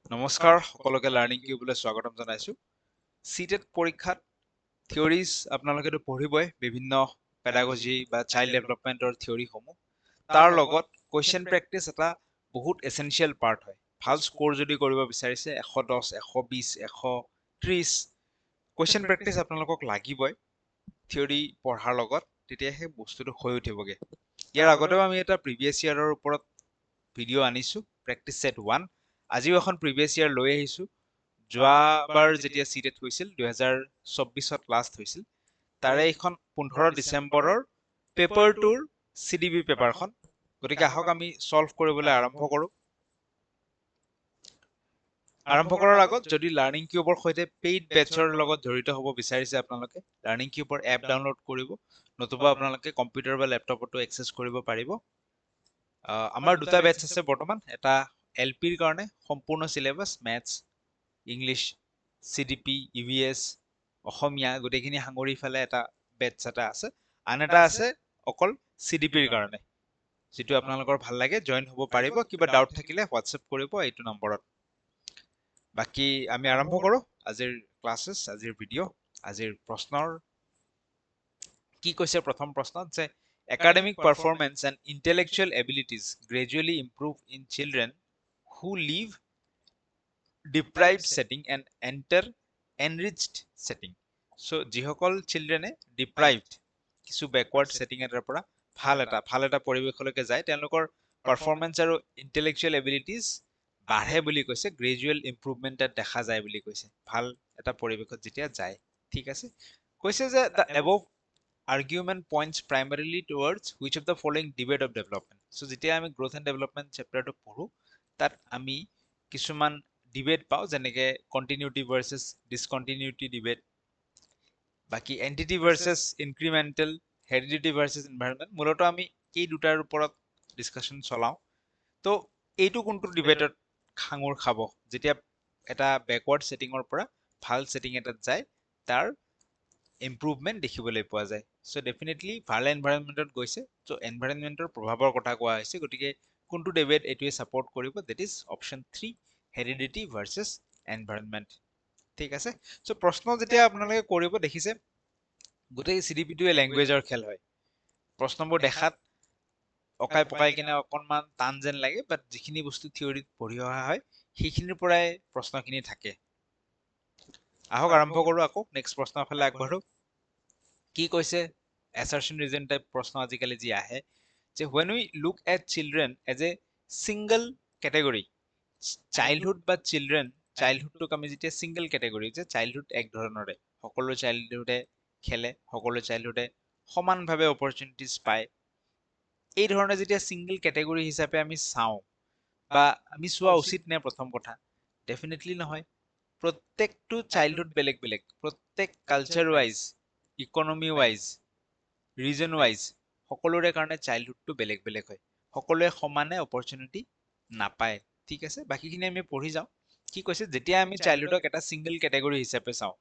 নমস্কাৰ সকলোকে লাৰ্ণিং কিউবলৈ স্বাগতম জনাইছো। সিটেট পৰীক্ষাত থিয়ৰিজ আপোনালোকেতো পঢ়িবই, বিভিন্ন পেডাগজি বা চাইল্ড ডেভেলপমেণ্টৰ থিয়ৰিসমূহ। তাৰ লগত কুৱেশ্যন প্ৰেক্টিচ এটা বহুত এচেঞ্চিয়েল পাৰ্ট হয়। ভাল স্ক'ৰ যদি কৰিব বিচাৰিছে 110, 120, 130 কুৱেশ্যন প্ৰেক্টিচ আপোনালোকক লাগিবই থিয়ৰি পঢ়াৰ লগত, তেতিয়াহে বস্তুটো হৈ উঠিবগে। ইয়াৰ আগতেও আমি এটা প্ৰিভিয়াছ ইয়াৰৰ ওপৰত ভিডিঅ' আনিছো, প্ৰেক্টিচ ছেট 1। আজিও এখন প্ৰিভিয়াছ ইয়াৰ লৈ আহিছো। যোৱাবাৰ যেতিয়া সিটেট হৈছিল 2024ত লাষ্ট হৈছিল, তাৰে এইখন 15 ডিচেম্বৰৰ পেপাৰটোৰ CDB পেপাৰখন। গতিকে আহক আমি সলভ কৰিবলৈ আৰম্ভ কৰোঁ। আৰম্ভ কৰাৰ আগত যদি লাৰ্ণিং কিউবৰ সৈতে পেইড বেটছৰ লগত জড়িত হ'ব বিচাৰিছে আপোনালোকে, লাৰ্ণিং কিউবৰ এপ ডাউনলোড কৰিব, নতুবা আপোনালোকে কম্পিউটাৰ বা লেপটপতো এক্সেছ কৰিব পাৰিব। আমাৰ দুটা বেটছ আছে বৰ্তমান, এটা LPৰ কাৰণে সম্পূৰ্ণ syllabus, maths, English, CDP, EVS, অসমীয়া গোটেইখিনি সাঙুৰি ফেলে এটা বেটছ এটা আছে। আন এটা আছে অকল CDPৰ কাৰণে, যিটো আপোনালোকৰ ভাল লাগে জইন হ'ব পাৰিব। কিবা ডাউট থাকিলে হোৱাটছএপ কৰিব এইটো নম্বৰত। বাকী আমি আৰম্ভ কৰোঁ আজিৰ ক্লাছেছ, আজিৰ ভিডিঅ'। আজিৰ প্ৰশ্নৰ কি কৈছে প্ৰথম প্ৰশ্নত, যে academic performance and intellectual abilities gradually improve in children who leave deprived setting and enter enriched setting. So যিসকল চিলড্ৰেনে ডিপ্ৰাইভড, কিছু বেকৱাৰ্ড setting এটাৰ পৰা ভাল এটা পৰিৱেশলৈকে যায়, তেওঁলোকৰ পাৰফৰ্মেন্স আৰু ইন্টেলেকচুৱেল এবিলিটিজ বাঢ়ে বুলি কৈছে, গ্ৰেজুৱেল ইম্প্ৰুভমেন্ট তাত দেখা যায় বুলি কৈছে, ভাল এটা পৰিৱেশত যেতিয়া যায়। ঠিক আছে, কৈছে যে the above argument points primarily towards which of the following debate of development. So যেতিয়া আমি growth and development চেপ্টাৰটো পঢ়ো, তাত আমি কিছুমান ডিবেট পাওঁ, যেনেকে কণ্টিনিউটি ভাৰ্চেছ ডিছকণ্টিনিউটি ডিবেট, বাকি entity versus ইনক্ৰিমেণ্টেল, heredity versus environment. মূলতঃ আমি এই দুটাৰ ওপৰত ডিছকাশ্যন চলাওঁ। তো এইটো কোনটো ডিবেটত সাঙুৰ খাব, যেতিয়া এটা বেকৱাৰ্ড ছেটিঙৰ পৰা ভাল ছেটিং এটাত যায়, তাৰ ইম্প্ৰুভমেণ্ট দেখিবলৈ পোৱা যায়। চ' ডেফিনেটলি ভাল এনভাইৰনমেণ্টত গৈছে, চ' এনভাইৰনমেণ্টৰ প্ৰভাৱৰ কথা কোৱা হৈছে। গতিকে কোনটো ডিবেট এইটোৱে ছাপৰ্ট কৰিব, that is option 3, heredity versus environment. ঠিক আছে, চ' প্ৰশ্ন যেতিয়া আপোনালোকে কৰিব, দেখিছে গোটেই CDPটোৱে লেংগুৱেজৰ খেল হয়। প্ৰশ্নবোৰ দেখাত অকাই পকাই কিনে অকণমান টান যেন লাগে, বাট যিখিনি বস্তু থিয়ৰিত পঢ়ি অহা হয় সেইখিনিৰ পৰাই প্ৰশ্নখিনি থাকে। আহক আৰম্ভ কৰোঁ, আকৌ নেক্সট প্ৰশ্নৰ ফালে আগবাঢ়ো। কি কৈছে, assertion reason টাইপ প্ৰশ্ন আজিকালি যি আহে, যে when we look at children as a single category, childhood বা চিলড্ৰেন, চাইল্ডহুডটোক আমি যেতিয়া চিংগল কেটেগৰী, যে চাইল্ডহুড এক ধৰণৰে, সকলো চাইল্ডহুডে খেলে, সকলো চাইল্ডহুডে সমানভাৱে অপৰচুনিটিজ পায়, এই ধৰণে যেতিয়া চিংগল কেটেগৰী হিচাপে আমি চাওঁ, বা আমি চোৱা উচিত নে? প্ৰথম কথা, ডেফিনেটলি নহয়। প্ৰত্যেকটো চাইল্ডহুড বেলেগ বেলেগ, প্ৰত্যেক culture wise, economy wise, region wise, সকলোৰে কাৰণে চাইল্ডহুডটো বেলেগ বেলেগ হয়। সকলোৱে সমানে অপৰচুনিটি নাপায়। ঠিক আছে, বাকীখিনি আমি পঢ়ি যাওঁ। কি কৈছে, যেতিয়া আমি চাইল্ডহুডক এটা চিংগল কেটেগৰী হিচাপে চাওঁ,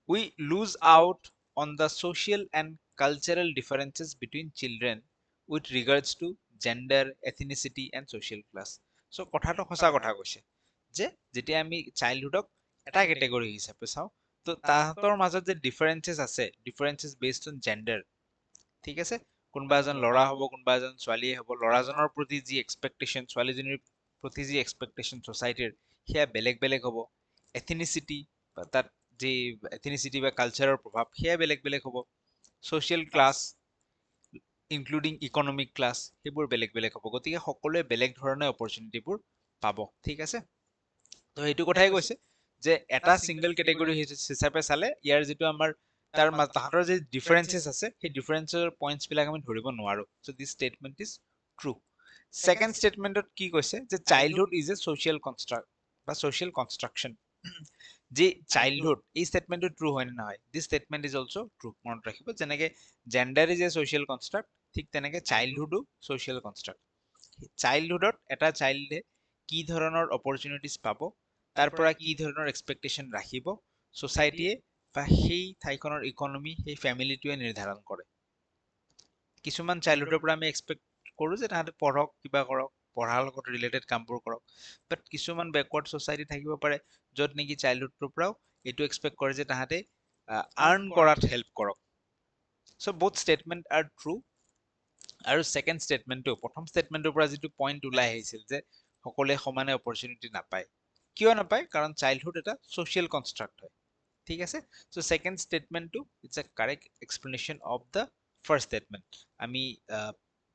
we lose out on the social and cultural differences between children with regards to gender, ethnicity and social class. So কথাটো সঁচা কথা কৈছে, যে যেতিয়া আমি চাইল্ডহুডক এটা কেটেগৰী হিচাপে চাওঁ, তো তাহাঁতৰ মাজত যে ডিফাৰেঞ্চেছ আছে, ডিফাৰেঞ্চেছ বেছড অন জেণ্ডাৰ। ঠিক আছে, কোনোবা এজন ল'ৰা হ'ব, কোনোবা এজন ছোৱালীয়ে হ'ব, ল'ৰাজনৰ প্ৰতি যি এক্সপেক্টেশ্যন, ছোৱালীজনীৰ প্ৰতি যি এক্সপেক্টেশ্যন ছ'চাইটিৰ, সেয়া বেলেগ বেলেগ হ'ব। এথিনিচিটি, তাত যি এথিনিচিটি বা কালচাৰৰ প্ৰভাৱ, সেয়া বেলেগ বেলেগ হ'ব। Social class including economic class, সেইবোৰ বেলেগ বেলেগ হ'ব। গতিকে সকলোৱে বেলেগ ধৰণে অপৰচুনিটিবোৰ পাব। ঠিক আছে, তো সেইটো কথাই কৈছে, যে এটা ছিংগল কেটেগৰী হিচাপে চালে ইয়াৰ যিটো আমাৰ তাহাঁতৰ যি ডিফাৰেঞ্চেছ আছে, সেই ডিফাৰেঞ্চৰ পইণ্টছবিলাক আমি ধৰিব নোৱাৰোঁ। চ' দিছ ষ্টেটমেণ্ট ইজ ট্ৰু। ছেকেণ্ড ষ্টেটমেণ্টত কি কৈছে, যে childhood is a social construct বা ছ'চিয়েল কনষ্ট্ৰাকশ্যন। যি চাইল্ডহুড, এই ষ্টেটমেণ্টটো ট্ৰু হয় নে নহয়? দিছ ষ্টেটমেণ্ট ইজ অলছ' ট্ৰু। মনত ৰাখিব, যেনেকে gender is a social construct, ঠিক তেনেকে চাইল্ডহুডো ছ'চিয়েল কনষ্ট্ৰাক্ট। চাইল্ডহুডত এটা চাইল্ডে কি ধৰণৰ অপৰচুনিটিজ পাব, তাৰ পৰা কি ধৰণৰ এক্সপেক্টেশ্যন ৰাখিব, ছ'চাইটিয়ে বা সেই ঠাইখনৰ ইকনমি, সেই ফেমিলিটোৱে নিৰ্ধাৰণ কৰে। কিছুমান চাইল্ডহুডৰ পৰা আমি এক্সপেক্ট কৰোঁ যে তাহাঁতে পঢ়ক, কিবা কৰক, পঢ়াৰ লগত ৰিলেটেড কামবোৰ কৰক বাট কিছুমান বেকৱাৰ্ড সোসাইটি থাকিব পাৰে য'ত নেকি চাইল্ডহুডৰ পৰাও এইটো এক্সপেক্ট কৰে যে তাহাঁতে আৰ্ন কৰাত হেল্প কৰক so both statement R true আৰু সেকেন্ড স্টেটমেন্টটো প্ৰথম স্টেটমেন্টৰ পৰা যেটো পইণ্ট ওলাই আহিছিল যে সকলোৱে সমানে অপৰচুনিটি নাপায় কিয় নাপায় কাৰণ চাইল্ডহুড এটা সোশ্যাল কনস্ট্ৰাক্ট হয় ঠিক আছে সো সেকেন্ড স্টেটমেন্টটো it's a correct explanation of the first statement আমি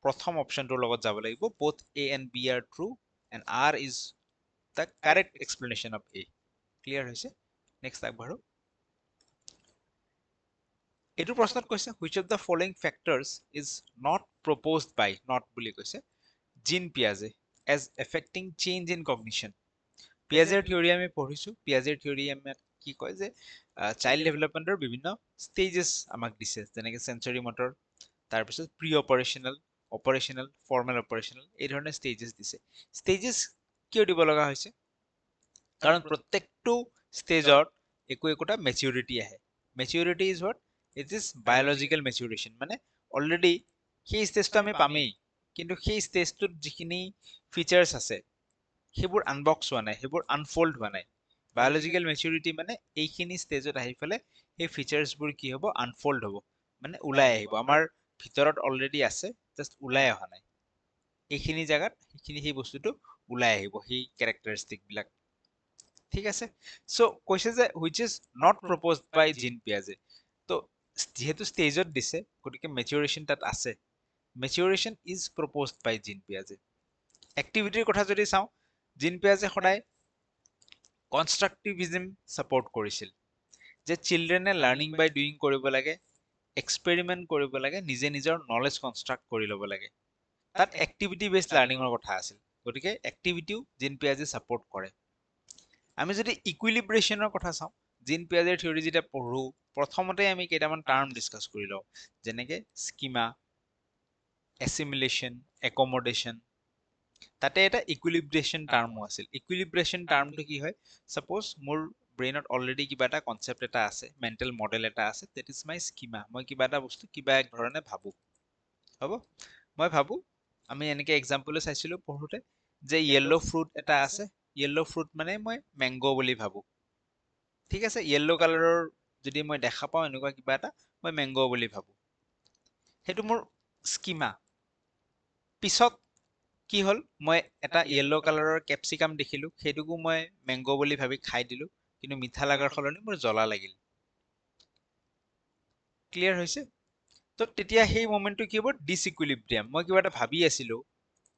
প্ৰথম অপশনটোৰ লগত যাব লাগিব both a and b are true and r is the correct explanation of a clear হৈছে next আগবাঢ়ো এইটো প্ৰশ্নত কৈছে which of the following factors is not proposed by not বুলি কৈছে Jean Piaget as affecting change in cognition পিয়াজেৰ theory আমি পঢ়িছো পিয়াজেৰ theory আমি কি কয় যে চাইল্ড ডেভেলপমেন্টৰ বিভিন্ন ষ্টেজেস আমাক দিছে যেনেকৈ সেন্সৰি মটৰ তাৰ পিছত প্ৰি অপাৰেশনাল ফৰ্মেল অপাৰেশনাল এই ধৰণৰ ষ্টেজেস দিছে ষ্টেজেস কিয় দিব লগা হৈছে কাৰণ প্ৰত্যেকটো ষ্টেজত একোটা ম্যাচুৰিটি আহে maturity is what it is biological maturation মানে অলৰেডি সেই ষ্টেজটো আমি পামেই কিন্তু সেই ষ্টেজটোত যিখিনি ফিচাৰ্স আছে সেইবোৰ আনবক্স হোৱা নাই সেইবোৰ আনফোল্ড হোৱা নাই বায়োলজিক্যাল ম্যাচুৰিটি মানে এইখিনি ষ্টেজত আহি ফেলে সেই ফিচাৰ্সবোৰ কি হ'ব আনফোল্ড হ'ব মানে ওলাই আহিব আমাৰ ভিতৰত অলৰেডি আছে জাস্ট ওলাই অহা নাই এইখিনি জায়গাত সেই বস্তুটো ওলাই আহিব সেই ক্যাৰেক্টাৰিষ্টিক বিলাক ঠিক আছে সো কৈছে যে which is not proposed by Jean Piaget তো যেহেতু ষ্টেজত দিছে গতিকে ম্যাচুৰেশন তাত আছে maturation is proposed by Jean Piaget এক্টিভিটিৰ কথা যদি চাও Jean Piaget সদায় কনস্ট্ৰাকটিভিজম সাপোৰ্ট কৰিছিল যে চিলড্ৰেনে লাৰ্নিং বাই ডুইং কৰিব লাগে এক্সপেৰিমেন্ট কৰিব লাগে নিজে নিজৰ নলেজ কনস্ট্ৰাক্ট কৰি ল'ব লাগে তাত এক্টিভিটি বেসড লাৰ্নিংৰ কথা আছিল গতিকে এক্টিভিটিও Jean Piaget সাপোৰ্ট কৰে আমি যদি ইকুইলিব্ৰেশনৰ কথা চাও Jean Piaget থিওৰি যেটা পঢ়ো প্ৰথমতে আমি কেইটামান টাৰ্ম ডিসকাস কৰি লও যেনেকৈ স্কিমা এছিমিলেশন একমোডেশন তাতে এটা ইকুইলিব্ৰেশন টাৰ্মো আছিল ইকুইলিব্ৰেশন টাৰ্মটো কি হয় সাপোজ মোৰ ব্ৰেইনত অলৰেডি কিবা এটা কনসেপ্ট এটা আছে মেন্টাল মডেল এটা আছে দ্যাট ইজ মাই স্কিমা মই কিবা এটা বস্তু কিবা এক ধৰণে ভাবো হ'ব মই ভাবো আমি এনেকে এক্সাম্পল চাইছিলো পঢ়োতে যে ইয়েলো ফ্ৰুট এটা আছে ইয়েলো ফ্ৰুট মানে মই ম্যাঙ্গো বুলি ভাবো ঠিক আছে ইয়েলো কালাৰৰ যদি মই দেখা পাও এনেকুৱা কিবা এটা মই ম্যাঙ্গো বুলি ভাবো হেতু মোৰ স্কিমা পিছত কি হল মই এটা ইয়েলো কালাৰৰ ক্যাপসিকাম দেখিলো হেতুকো মই ম্যাঙ্গো বুলি ভাবি খাই দিলো কিন্তু মিঠা লাগাৰ খলনি মোৰ জ্বলা লাগিল ক্লিয়াৰ হৈছে তো তেতিয়া সেই মোমেন্টটো কি হ'ব ডিসইকুইলিব্ৰিয়াম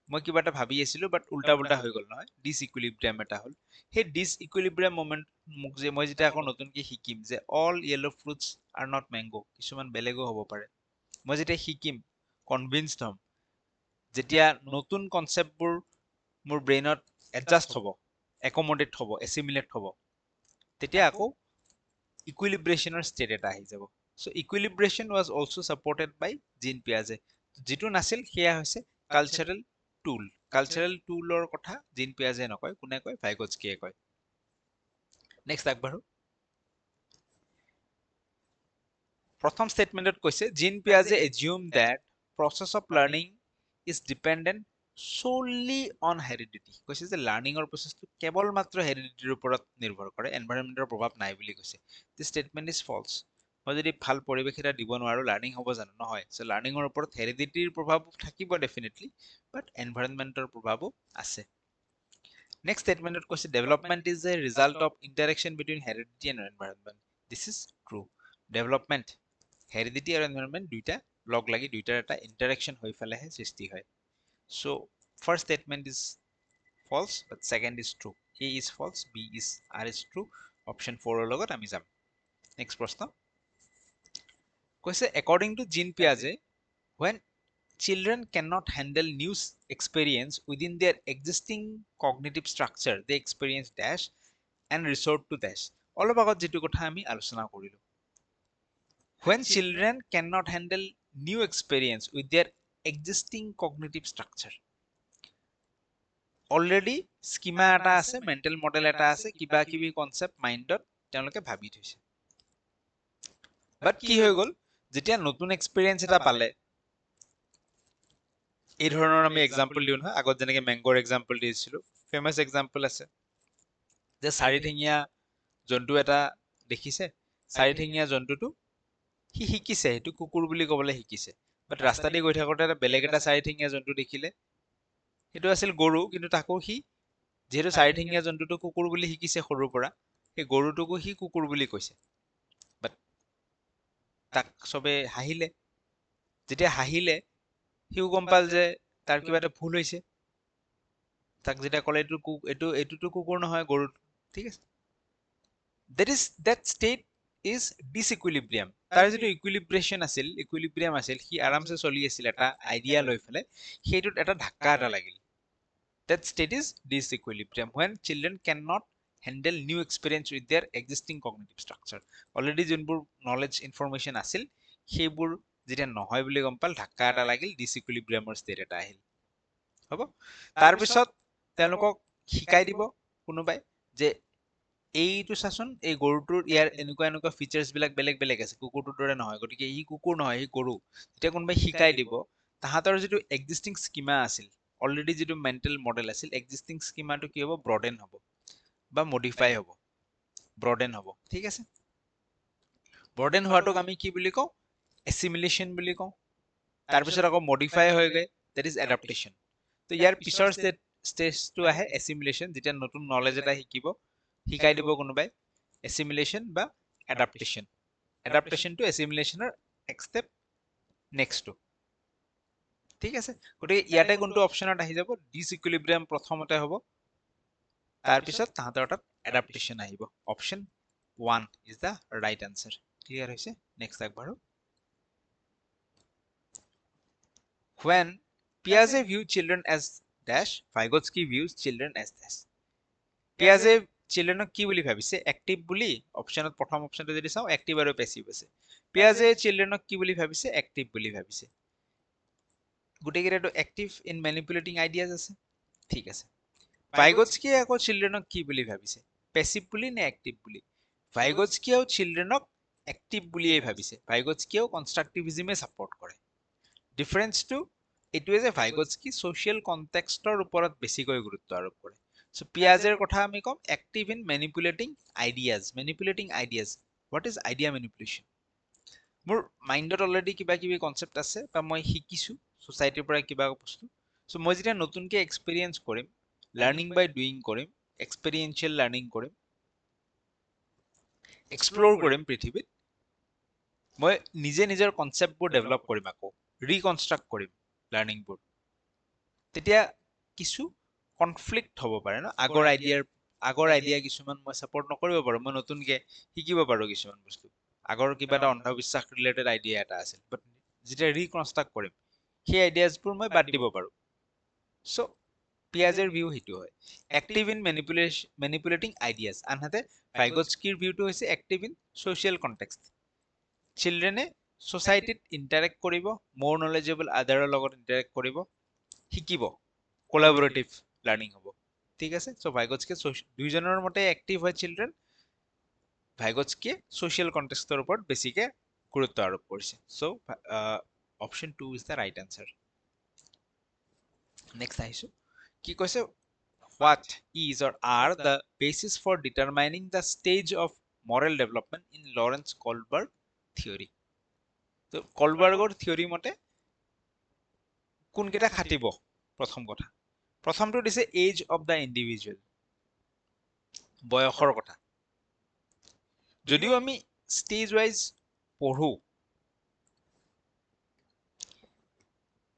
মই কিবা এটা ভাবি আছিলো বাট উল্টা পুল্টা হৈ গল নহয় ডিসইকুইলিব্ৰিয়াম এটা হল সেই ডিসইকুইলিব্ৰিয়াম মোমেন্ট মোক যে মই যেটা আকৌ নতুনকৈ শিকিম যে all yellow fruits are not mango কিছুমান বেলেগো হ'ব পাৰে মই যেটা শিকিম কনভিন্সড হম যেতিয়া নতুন কনসেপ্টবোৰ মোৰ ব্ৰেইনত এডজাস্ট হ'ব একমোডেট হ'ব এছিমিলেট হ'ব তেতিয়া আকৌ ইকুইলিব্ৰেশনৰ ষ্টেট এটা আহি যাব so equilibration was also supported by Jean Piaget যেটো নাছিল সেয়া হৈছে কালচাৰেল টুলৰ কথা Jean Piaget নকয় কোনে কয় ভাইগটস্কিয়ে কয় নেক্সট আগবাঢ়ো প্ৰথম স্টেটমেন্টত কৈছে Jean Piaget assumed that process of learning is dependent solely on heredity কৈছে যে লাৰ্নিংৰ প্ৰসেসটো কেৱল মাত্ৰ হেৰিডিটিৰ ওপৰত নিৰ্ভৰ কৰে এনভায়ৰনমেন্টৰ প্ৰভাৱ নাই বুলি কৈছে দিস স্টেটমেন্ট ইজ ফলস মই যদি ভাল পৰিবেশ এটা দিব নোৱাৰো লাৰ্নিং হ'ব জানো নহয় সো লাৰ্নিংৰ ওপৰত হেৰিডিটিৰ প্ৰভাৱ থাকিব ডেফিনেটলি বাট এনভায়ৰনমেন্টৰ প্ৰভাৱো আছে নেক্সট স্টেটমেন্টত কৈছে development is a result of interaction between heredity and environment this is true development heredity আৰু এনভায়ৰনমেন্ট দুইটা লগ লাগি দুইটাৰ এটা ইন্টাৰেকশন হৈ ফেলেহে সৃষ্টি হয় so first statement is false but second is true a is false b is r is true option 4 ৰ লগত আমি যাম নেক্সট প্ৰশ্ন কৈছে according to Jean Piaget when children cannot handle new experience within their existing cognitive structure they experience dash and resort to dash অলপ আগত যেটো কথা আমি আলোচনা কৰিলো when children cannot handle new experience with their existing cognitive structure already schema এটা আছে mental model এটা আছে কিবা কিবি কনসেপ্ট মাইন্ডত তেওঁলোকে ভাবি থৈছে বাট কি হৈ গল যেতিয়া নতুন এক্সপেৰিয়েন্স এটা পালে এই ধৰণৰ আমি এক্সাম্পল দিওঁ নহয়, আগত যেনেকে মেংগোৰ এক্সাম্পল দিছিলো, ফেমাছ এক্সাম্পল আছে যে চাৰিঠেঙীয়া জন্তু এটা দেখিছে, চাৰিঠেঙীয়া জন্তুটো সি শিকিছে, সেইটো কুকুৰ বুলি ক'বলৈ শিকিছে, বাট ৰাস্তা দি গৈ থাকোঁতে এটা বেলেগ এটা চাৰিঠেঙীয়া জন্তু দেখিলে, সেইটো আছিল গৰু, কিন্তু তাকো সি যিহেতু চাৰিঠেঙীয়া জন্তুটো কুকুৰ বুলি শিকিছে সৰুৰ পৰা, সেই গৰুটোকো সি কুকুৰ বুলি কৈছে, বাট তাক চবে হাঁহিলে, যেতিয়া হাঁহিলে সিও গম পাল যে তাৰ কিবা এটা ভুল হৈছে, তাক যেতিয়া ক'লে এইটোতো কুকুৰ নহয়, গৰু, ঠিক আছে, that state is disequilibrium. তাৰ যিটো ইকুইলিব্ৰেশ্যন আছিল, ইকুইলিব্ৰিয়াম আছিল, সি আৰামছে চলি আছিল এটা আইডিয়া লৈ পেলাই, সেইটোত এটা ধাক্কা এটা লাগিল। That state is disequilibrium when children cannot handle new experience with their existing cognitive structure. Already যোনবোৰ নলেজ ইনফৰমেশ্যন আছিল সেইবোৰ যেতিয়া নহয় বুলি গম পাল, ধাক্কা এটা লাগিল, ডিসইকুইলিব্ৰিয়ামৰ ষ্টেট এটা আহিল। হ'ব, তাৰপিছত তেওঁলোকক শিকাই দিব কোনোবাই যে এইটো চাচোন, এই গৰুটোৰ ইয়াৰ এনেকুৱা এনেকুৱা ফিচাৰ্ছ বিলাক বেলেগ বেলেগ আছে, কুকুৰটোৰ দৰে নহয়, গতিকে ই কুকুৰ নহয়, ই গৰু। যেতিয়া কোনোবাই শিকাই দিব, তাহাঁতৰ যিটো এক্সিষ্টিং স্কিমা আছিল, অলৰেডি যিটো মেণ্টেল মডেল আছিল, এক্সিষ্টিং স্কিমাটো কি হ'ব, ব্ৰডেন হ'ব বা মডিফাই হ'ব, ব্ৰডেন হ'ব, ঠিক আছে। ব্ৰডেন হোৱাটোক আমি কি বুলি কওঁ, এছিমিলেশ্যন বুলি কওঁ। তাৰপিছত আকৌ মডিফাই হৈ গৈ দেট ইজ এডাপ্টেশ্যন। তো ইয়াৰ পিছৰ ষ্টেজটো আহে এছিমিলেশ্যন, যেতিয়া নতুন নলেজ এটা শিকাই দিব কোনোবাই, এছিমিলেশ্যন বা এডাপ্টেশ্যন। এডাপ্টেশ্যনটো এছিমিলেশ্যনৰ এক ষ্টেপ নেক্সটটো, ঠিক আছে। গতিকে ইয়াতে কোনটো অপশ্যনত আহি যাব, ডিসইকুইলিব্ৰিয়াম প্ৰথমতে হ'ব, তাৰপিছত তাহাঁতৰ তাত এডাপ্টেশ্যন আহিব। Option 1 is the right answer. Clear হৈছে? Next আগবাঢ়ো। When Piaget viewed children as dash, Vygotsky views children as dash. Piaget চিলড্ৰেনক কি বুলি ভাবিছে, এক্টিভ বুলি। অপশ্যনত প্ৰথম অপশ্যনটো যদি চাওঁ, এক্টিভ আৰু পেছিভ আছে। পিয়াজে চিলড্ৰেনক কি বুলি ভাবিছে, এক্টিভ বুলি ভাবিছে। গোটেইকেইটাটো এক্টিভ ইন মেনিপুলেটিং আইডিয়াজ আছে, ঠিক আছে। ভাইগটস্কিয়ে আকৌ চিলড্ৰেনক কি বুলি ভাবিছে, পেছিভ বুলি নে এক্টিভ বুলি? ভাইগটস্কিয়েও চিলড্ৰেনক এক্টিভ বুলিয়েই ভাবিছে। ভাইগটস্কিয়েও কনষ্ট্ৰাকটিভিজমে ছাপৰ্ট কৰে। ডিফাৰেন্সটো এইটোৱে যে ভাইগটস্কি ছ'চিয়েল কনটেক্সটৰ ওপৰত বেছিকৈ গুৰুত্ব আৰোপ কৰে। চ' পিয়াজেৰ কথা আমি ক'ম active in manipulating ideas. Manipulating ideas, what is idea manipulation? মোৰ মাইণ্ডত অলৰেডি কিবা কিবি কনচেপ্ট আছে বা মই শিকিছোঁ ছ'চাইটিৰ পৰা কিবা বস্তু। চ' মই যেতিয়া নতুনকৈ এক্সপিৰিয়েঞ্চ কৰিম, লাৰ্ণিং বাই ডুইং কৰিম, এক্সপেৰিয়েঞ্চিয়েল লাৰ্ণিং কৰিম, এক্সপ্ল'ৰ কৰিম পৃথিৱীত, মই নিজে নিজৰ কনচেপ্টবোৰ ডেভেলপ কৰিম, আকৌ ৰিকনষ্ট্ৰাক্ট কৰিম লাৰ্ণিংবোৰ। তেতিয়া কিছু কনফ্লিক্ট হ'ব পাৰে ন, আগৰ আইডিয়া কিছুমান মই ছাপৰ্ট নকৰিব পাৰোঁ, মই নতুনকৈ শিকিব পাৰোঁ কিছুমান বস্তু। আগৰ কিবা এটা অন্ধবিশ্বাস ৰিলেটেড আইডিয়া এটা আছিল, বাট যেতিয়া ৰিকনষ্ট্ৰাক্ট কৰিম সেই আইডিয়াজবোৰ মই বাদ দিব পাৰোঁ। চ' পিয়াজেৰ ভিউ সেইটো হয়, এক্টিভ ইন মেনিপুলেটিং আইডিয়াজ। আনহাতে ভাইগটস্কিৰ ভিউটো হৈছে এক্টিভ ইন ছ'চিয়েল কনটেক্সট। চিলড্ৰেনে ছ'চাইটিত ইণ্টাৰেক্ট কৰিব, মোৰ নলেজেবল আদাৰৰ লগত ইণ্টাৰেক্ট কৰিব, শিকিব, কোলাবৰেটিভ লাৰ্ণিং হ'ব, ঠিক আছে। চ' ভাইগটস্কিয়ে দুইজনৰ মতে এক্টিভ হয় চিলড্ৰেন, ভাইগটস্কিয়ে ছ'চিয়েল কনটেক্সটৰ ওপৰত বেছিকৈ গুৰুত্ব আৰোপ কৰিছে। So' option 2 is the right answer. Next আহিছোঁ, কি কৈছে, what is or are the basis for determining the stage of moral development in Lawrence Kohlberg theory? তো কলবাৰ্গৰ থিয়ৰী মতে কোনকেইটা খাটিব? প্ৰথম কথা, প্ৰথমটো দিছে এজ অফ দ্য ইণ্ডিভিজুৱেল, বয়সৰ কথা। যদিও আমি ষ্টেজ ৱাইজ পঢ়ো,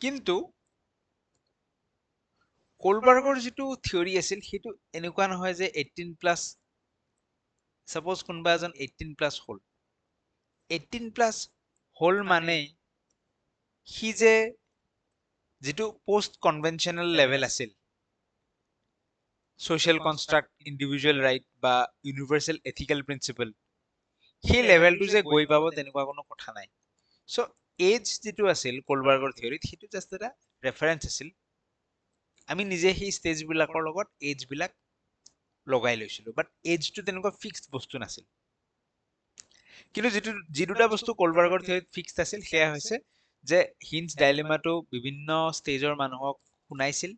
কিন্তু কোলবাৰ্গৰ যিটো থিয়ৰী আছিল সেইটো এনেকুৱা নহয় যে 18+, ছাপ'জ কোনোবা এজন 18+ হ'ল, 18+ হ'ল মানে সি যে যিটো পোষ্ট কনভেনশ্যনেল লেভেল আছিল, ছ'চিয়েল কনষ্ট্ৰাক্ট, ইণ্ডিভিজুৱেল ৰাইট বা ইউনিভাৰ্চেল এথিকেল প্ৰিন্সিপল, সেই লেভেলটো যে গৈ পাব তেনেকুৱা কোনো কথা নাই। চ' এজ যিটো আছিল কোলবাৰ্গৰ থিয়ৰীত, সেইটো জাষ্ট এটা ৰেফাৰেঞ্চ আছিল। আমি নিজে সেই ষ্টেজবিলাকৰ লগত এজবিলাক লগাই লৈছিলোঁ, বাট এজটো তেনেকুৱা ফিক্সড বস্তু নাছিল। কিন্তু যি দুটা বস্তু কোলবাৰ্গৰ থিয়ৰীত ফিক্সড আছিল সেয়া হৈছে যে হিঞ্জ ডাইলেমাটো বিভিন্ন ষ্টেজৰ মানুহক শুনাইছিল,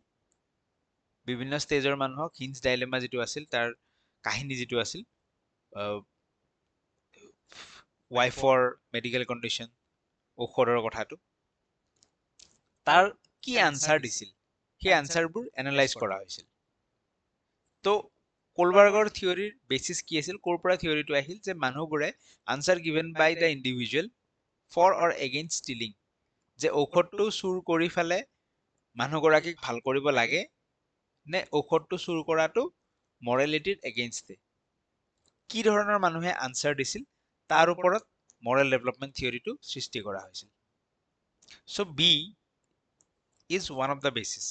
বিভিন্ন ষ্টেজৰ মানুহক হিঞ্জ ডাইলেমা যিটো আছিল তাৰ কাহিনী যিটো আছিল, ৱাইফৰ মেডিকেল কণ্ডিশ্যন, ঔষধৰ কথাটো, তাৰ কি আনচাৰ দিছিল, সেই আনচাৰবোৰ এনালাইজ কৰা হৈছিল। তো কোলবাৰ্গৰ থিয়ৰিৰ বেচিছ কি আছিল, ক'ৰ পৰা থিয়ৰিটো আহিল, যে মানুহবোৰে answer given by the individual for or against stealing, যে ঔষধটো চুৰ কৰি ফেলে মানুহগৰাকীক ভাল কৰিব লাগে নে ঔষধটো চুৰ কৰাটো মৰেলিটিৰ এগেইনষ্টে, কি ধৰণৰ মানুহে আনচাৰ দিছিল তাৰ ওপৰত মৰেল ডেভেলপমেণ্ট থিয়ৰিটো সৃষ্টি কৰা হৈছিল। So' B is one of the bases.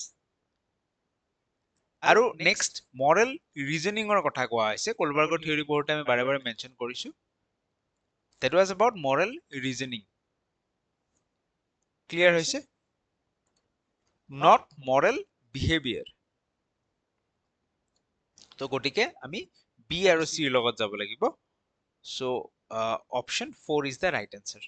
আৰু নেক্সট মৰেল ৰিজনিঙৰ কথা কোৱা হৈছে। কোলবাৰ্গৰ থিয়ৰি পঢ়োতে আমি বাৰে বাৰে মেনশ্যন কৰিছো, that was about moral reasoning. Clear হৈছে? not moral behavior. তো গতিকে আমি বি আৰু চিৰ লগত যাব লাগিব। So' option 4 is the right answer.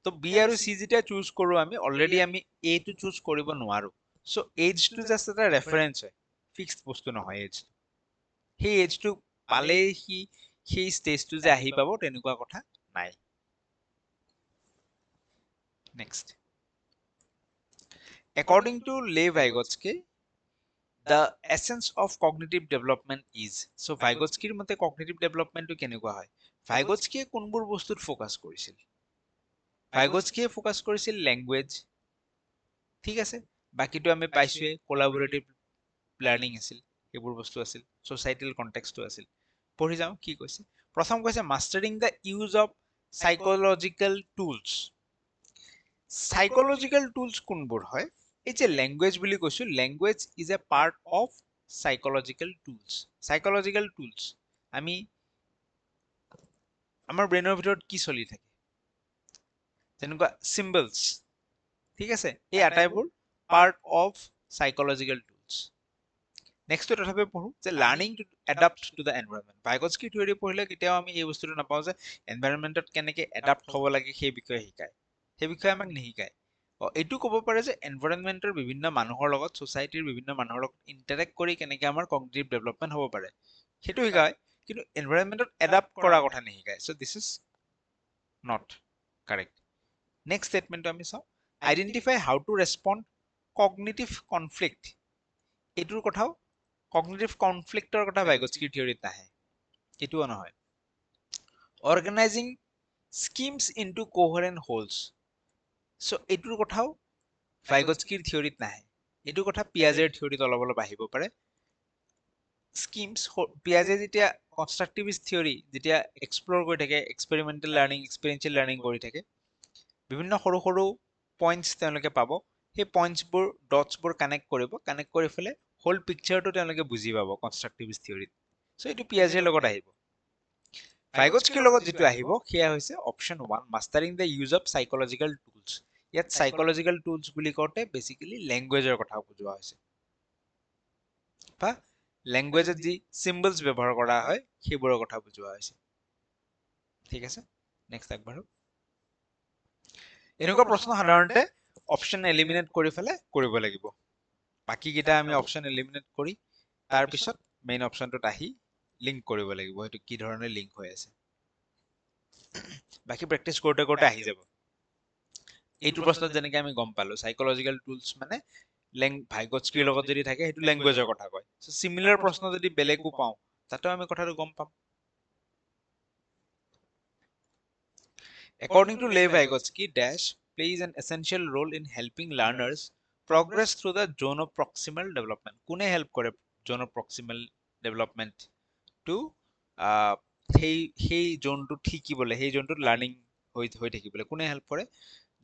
তো বি আৰু চি যেতিয়া চুজ কৰো আমি, অলৰেডি আমি এ টো চুজ কৰিব নোৱাৰো। চ' এজটো জাষ্ট এটা ৰেফাৰেঞ্চ হয়, ফিক্সড বস্তু নহয় এজ। সেই এজটো পালে সি সেই ষ্টেজটো যে আহি পাব তেনেকুৱা কথা নাই। Next, according to Lev Vygotsky, the essence of cognitive development is, so Vygotskyৰ মতে cognitive developmentটো কেনেকুৱা হয়? Vygotskyয়ে কোনবোৰ বস্তুত ফোকাস কৰিছিল? Vygotskyয়ে ফোকাস কৰিছিল ল্যাঙ্গুৱেজ, ঠিক আছে, বাকিটো আমি পাইছোৱে, কোলাবোৰেটিভ লাৰ্নিং আছিল, এইবোৰ বস্তু আছিল, সোসাইটেল কনটেক্সটো আছিল। পঢ়ি যাওঁ কি কৈছে। প্ৰথম কৈছে mastering the use of psychological tools. Psychological tools কোনবোৰ হয়? এই যে ল্যাঙ্গুৱেজ বুলি কৈছো, language is a part of psychological tools. Psychological tools আমি আমাৰ ব্ৰেইনৰ ভিতৰত কি চলি থাকে, যেনেকুৱা চিম্বলছ, ঠিক আছে, এই আটাইবোৰ পাৰ্ট অফ সাইকোলজিক্যাল টুলস। নেক্সটটো তথাপি পঢ়ো যে learning to adapt to the environment. Vygotsky theory পঢ়িলে কেতিয়াও আমি এই বস্তুটো নাপাওঁ যে এনভাইৰনমেণ্টত কেনেকে এডাপ্ট হ'ব লাগে সেই বিষয়ে শিকায়, সেই বিষয়ে আমাক নিশিকায়। এইটো ক'ব পাৰে যে এনভাইৰনমেণ্টৰ বিভিন্ন মানুহৰ লগত, সোসাইটিৰ বিভিন্ন মানুহৰ লগত ইণ্টাৰেক্ট কৰি কেনেকে আমাৰ কগনিটিভ ডেভেলপমেণ্ট হ'ব পাৰে সেইটো শিকায়, কিন্তু এনভাইৰনমেণ্টত এডাপ্ট কৰাৰ কথা নিশিকায়। So' this is not correct. Next ষ্টেটমেণ্টটো আমি চাওঁ, identify how to respond cognitive conflict. এইটোৰ কথাও, কগনিটিভ কনফ্লিক্টৰ কথা ভাইগটস্কিৰ থিয়ৰিত নাহে, এইটোও নহয়। অৰ্গেনাইজিং স্কিমছ ইনটু কোহেৰেণ্ট হোলছ, চ' এইটোৰ কথাও ভাইগটস্কিৰ থিয়ৰিত নাহে, এইটো কথা পিয়াজেৰ থিয়ৰিত অলপ অলপ আহিব পাৰে। স্কিমছ, পিয়াজে যেতিয়া কনষ্ট্ৰাকটিভিষ্ট থিয়ৰি যেতিয়া এক্সপ্ল'ৰ কৰি থাকে, এক্সপেৰিমেণ্টেল লাৰ্নিং, এক্সপেৰিয়েঞ্চিয়েল লাৰ্নিং কৰি থাকে, বিভিন্ন সৰু সৰু পইণ্টছ তেওঁলোকে পাব, সেই পইণ্টছবোৰ ডটছবোৰ কানেক্ট কৰিব, কানেক্ট কৰি ফেলে হোল পিকচাৰটো তেওঁলোকে বুজি পাব কনষ্ট্ৰাকটিভিষ্ট থিয়ৰিত। চ' এইটো পিয়াজেৰ লগত আহিব। ভাইগটস্কিৰ লগত যিটো আহিব সেয়া হৈছে option 1, mastering the use of psychological tools. ইয়াত সাইকোলজিক্যাল টুলছ বুলি কওঁতে বেসিক্যালি ল্যাঙ্গুৱেজৰ কথা বুজোৱা হৈছে, বা ল্যাঙ্গুৱেজত যি চিম্বলছ ব্যৱহাৰ কৰা হয় সেইবোৰৰ কথা বুজোৱা হৈছে, ঠিক আছে। নেক্সট আগবাঢ়ো। এনেকুৱা প্ৰশ্ন সাধাৰণতে অপশ্যন এলিমিনেট কৰি ফেলে কৰিব লাগিব। বাকীকেইটা আমি অপশ্যন এলিমিনেট কৰি তাৰপিছত মেইন অপশ্যনটোত আহি লিংক কৰিব লাগিব, সেইটো কি ধৰণে লিংক হৈ আছে। বাকী প্ৰেক্টিচ কৰোঁতে কৰোঁতে আহি যাব। এইটো প্ৰশ্নত যেনেকে আমি গম পালো সাইকোলজিক্যাল টুলছ মানে ভাইগটস্কিৰ লগত যদি থাকে সেইটো ল্যাঙ্গুৱেজৰ কথা কয়। চ' সিমিলাৰ প্ৰশ্ন যদি বেলেগো পাওঁ তাতেও আমি কথাটো গম পাম। According to Lev Vygotsky, dash plays an essential role in helping learners progress through the zone of proximal development. কোনে হেল্প কৰে zone of proximal development to সেই জোনটোত শিকিবলৈ, সেই জোনটোত লাৰ্নিং হৈ থাকিবলৈ কোনে হেল্প কৰে?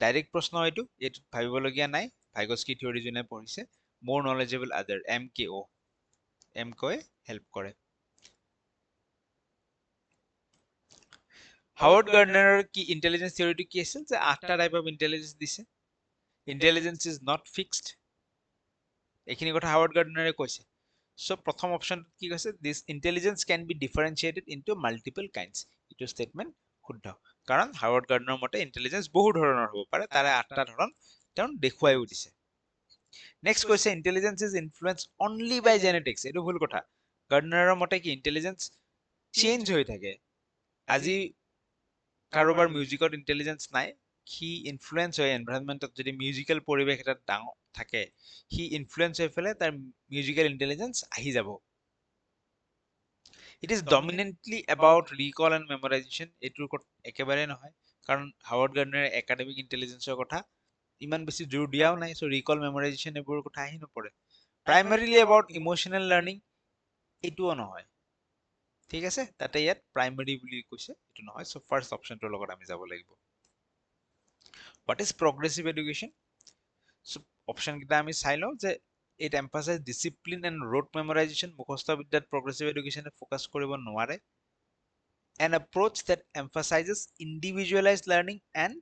ডাইৰেক্ট প্ৰশ্ন এইটো, এইটোত ভাবিবলগীয়া নাই। ভাইগটস্কি থিয়ৰি যোনে পঢ়িছে, মোৰ নলেজেবল আদাৰ, MKO, MKOয়ে হেল্প কৰে। হাৱাৰ্ড গাৰ্ডনাৰৰ কি ইন্টেলিজেন্স থিয়ৰিটো কি আছিল, যে 8টা টাইপ অফ ইন্টেলিজেন্স দিছে, ইন্টেলিজেন্স ইজ নট ফিক্সড, এইখিনি কথা হাৱাৰ্ড গাৰ্ডনাৰে কৈছে। চ' প্ৰথম অপশ্যন কি কৈছে, this intelligence can be differentiated into multiple kinds, এইটো ষ্টেটমেণ্ট শুদ্ধ, কাৰণ হাৱাৰ্ড গাৰ্ডনাৰ মতে ইন্টেলিজেন্স বহু ধৰণৰ হ'ব পাৰে, তাৰে 8টা ধৰণ তেওঁ দেখুৱাইও দিছে। নেক্সট কৈছে intelligence is influence only by genetics. এইটো ভুল কথা। গাৰ্ডনাৰৰ মতে কি ইন্টেলিজেন্স চেঞ্জ হৈ থাকে। আজি কাৰোবাৰ মিউজিকত ইন্টেলিজেন্স নাই, সি ইনফ্লুয়েন্স হয় এনভাইৰনমেন্টত, যদি মিউজিকেল পৰিৱেশ এটা ডাঙৰ থাকে সি ইনফ্লুয়েন্স হৈ পেলাই তাৰ মিউজিকেল ইন্টেলিজেন্স আহি যাব। It is dominantly about recall and memorisation. এইটোৰ একেবাৰে নহয়, কাৰণ হাৱাৰ্ড গাৰ্ডনাৰে একাডেমিক ইন্টেলিজেন্সৰ কথা ইমান বেছি জোৰ দিয়াও নাই, চ' ৰিকল মেমৰাইজেশ্যন এইবোৰৰ কথা আহি নপৰে। প্ৰাইমাৰীলি এবাউট ইম'চনেল লাৰ্ণিং, এইটোও নহয়। ঠিক আছে, তাতে ইয়াত প্ৰাইমাৰী বুলি কৈছে, এইটো নহয়। চ' ফাৰ্ষ্ট অপশ্যনটোৰ লগত আমি যাব লাগিব। What is progressive education? So' option কেইটা আমি চাই লওঁ যে it emphasizes discipline and rote memorization. মুখস্থ বিদ্যাত progressive education ফোকাস কৰিব নোৱাৰে। An approach that emphasizes individualized learning and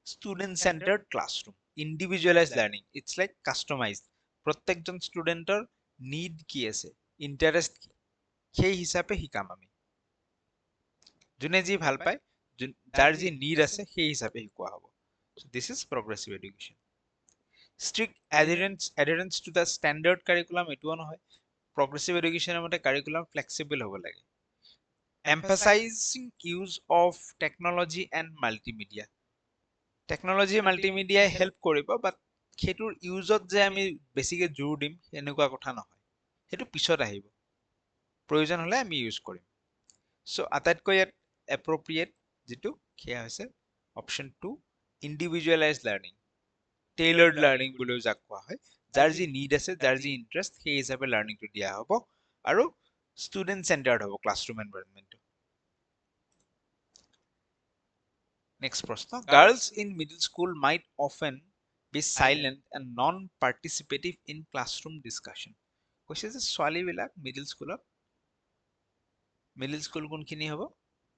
student-centered classroom. Individualized learning, it's like customized. প্ৰত্যেকজন ষ্টুডেণ্টৰ নিড কি আছে, ইণ্টাৰেষ্ট কি, সেই হিচাপে শিকাম আমি। যোনে যি ভাল পায়, যাৰ যি নিড আছে সেই হিচাপে শিকোৱা হ'ব। So this is progressive education. Strict adherence to the standard curriculum, এটোও নহয়। progressive education মতে কাৰিকুলাম ফ্লেক্সিবল হ'ব লাগে। emphasizing use of technology and multimedia. Technology মাল্টিমিডিয়াই হেল্প কৰিব, বাট সেইটোৰ ইউজত যে আমি বেছিকে জোৰ দিম এনেকুৱা কথা নহয়, সেইটো পিছত আহিব, প্ৰয়োজন হ'লে আমি ইউজ কৰিম। চ' আটাইতকৈ ইয়াত এপ্ৰপ্ৰিয়েট যিটো সেয়া হৈছে অপশ্যন 2, ইণ্ডিভিজুৱেলাইজ লাৰ্ণিং, টেইলাৰ্ড লাৰ্ণিং বুলিও যাক কোৱা হয়। যাৰ যি নিড আছে, যাৰ যি ইণ্টাৰেষ্ট, সেই হিচাপে লাৰ্ণিংটো দিয়া হ'ব আৰু ষ্টুডেণ্ট চেণ্টাৰ্ড হ'ব ক্লাছৰুম এনভাইৰনমেণ্টটো। নেক্সট প্ৰশ্ন, girls in middle school might often be silent and non participative in classroom discussion. কৈছে যে ছোৱালীবিলাক মিডল স্কুল কোনখিনি হ'ব,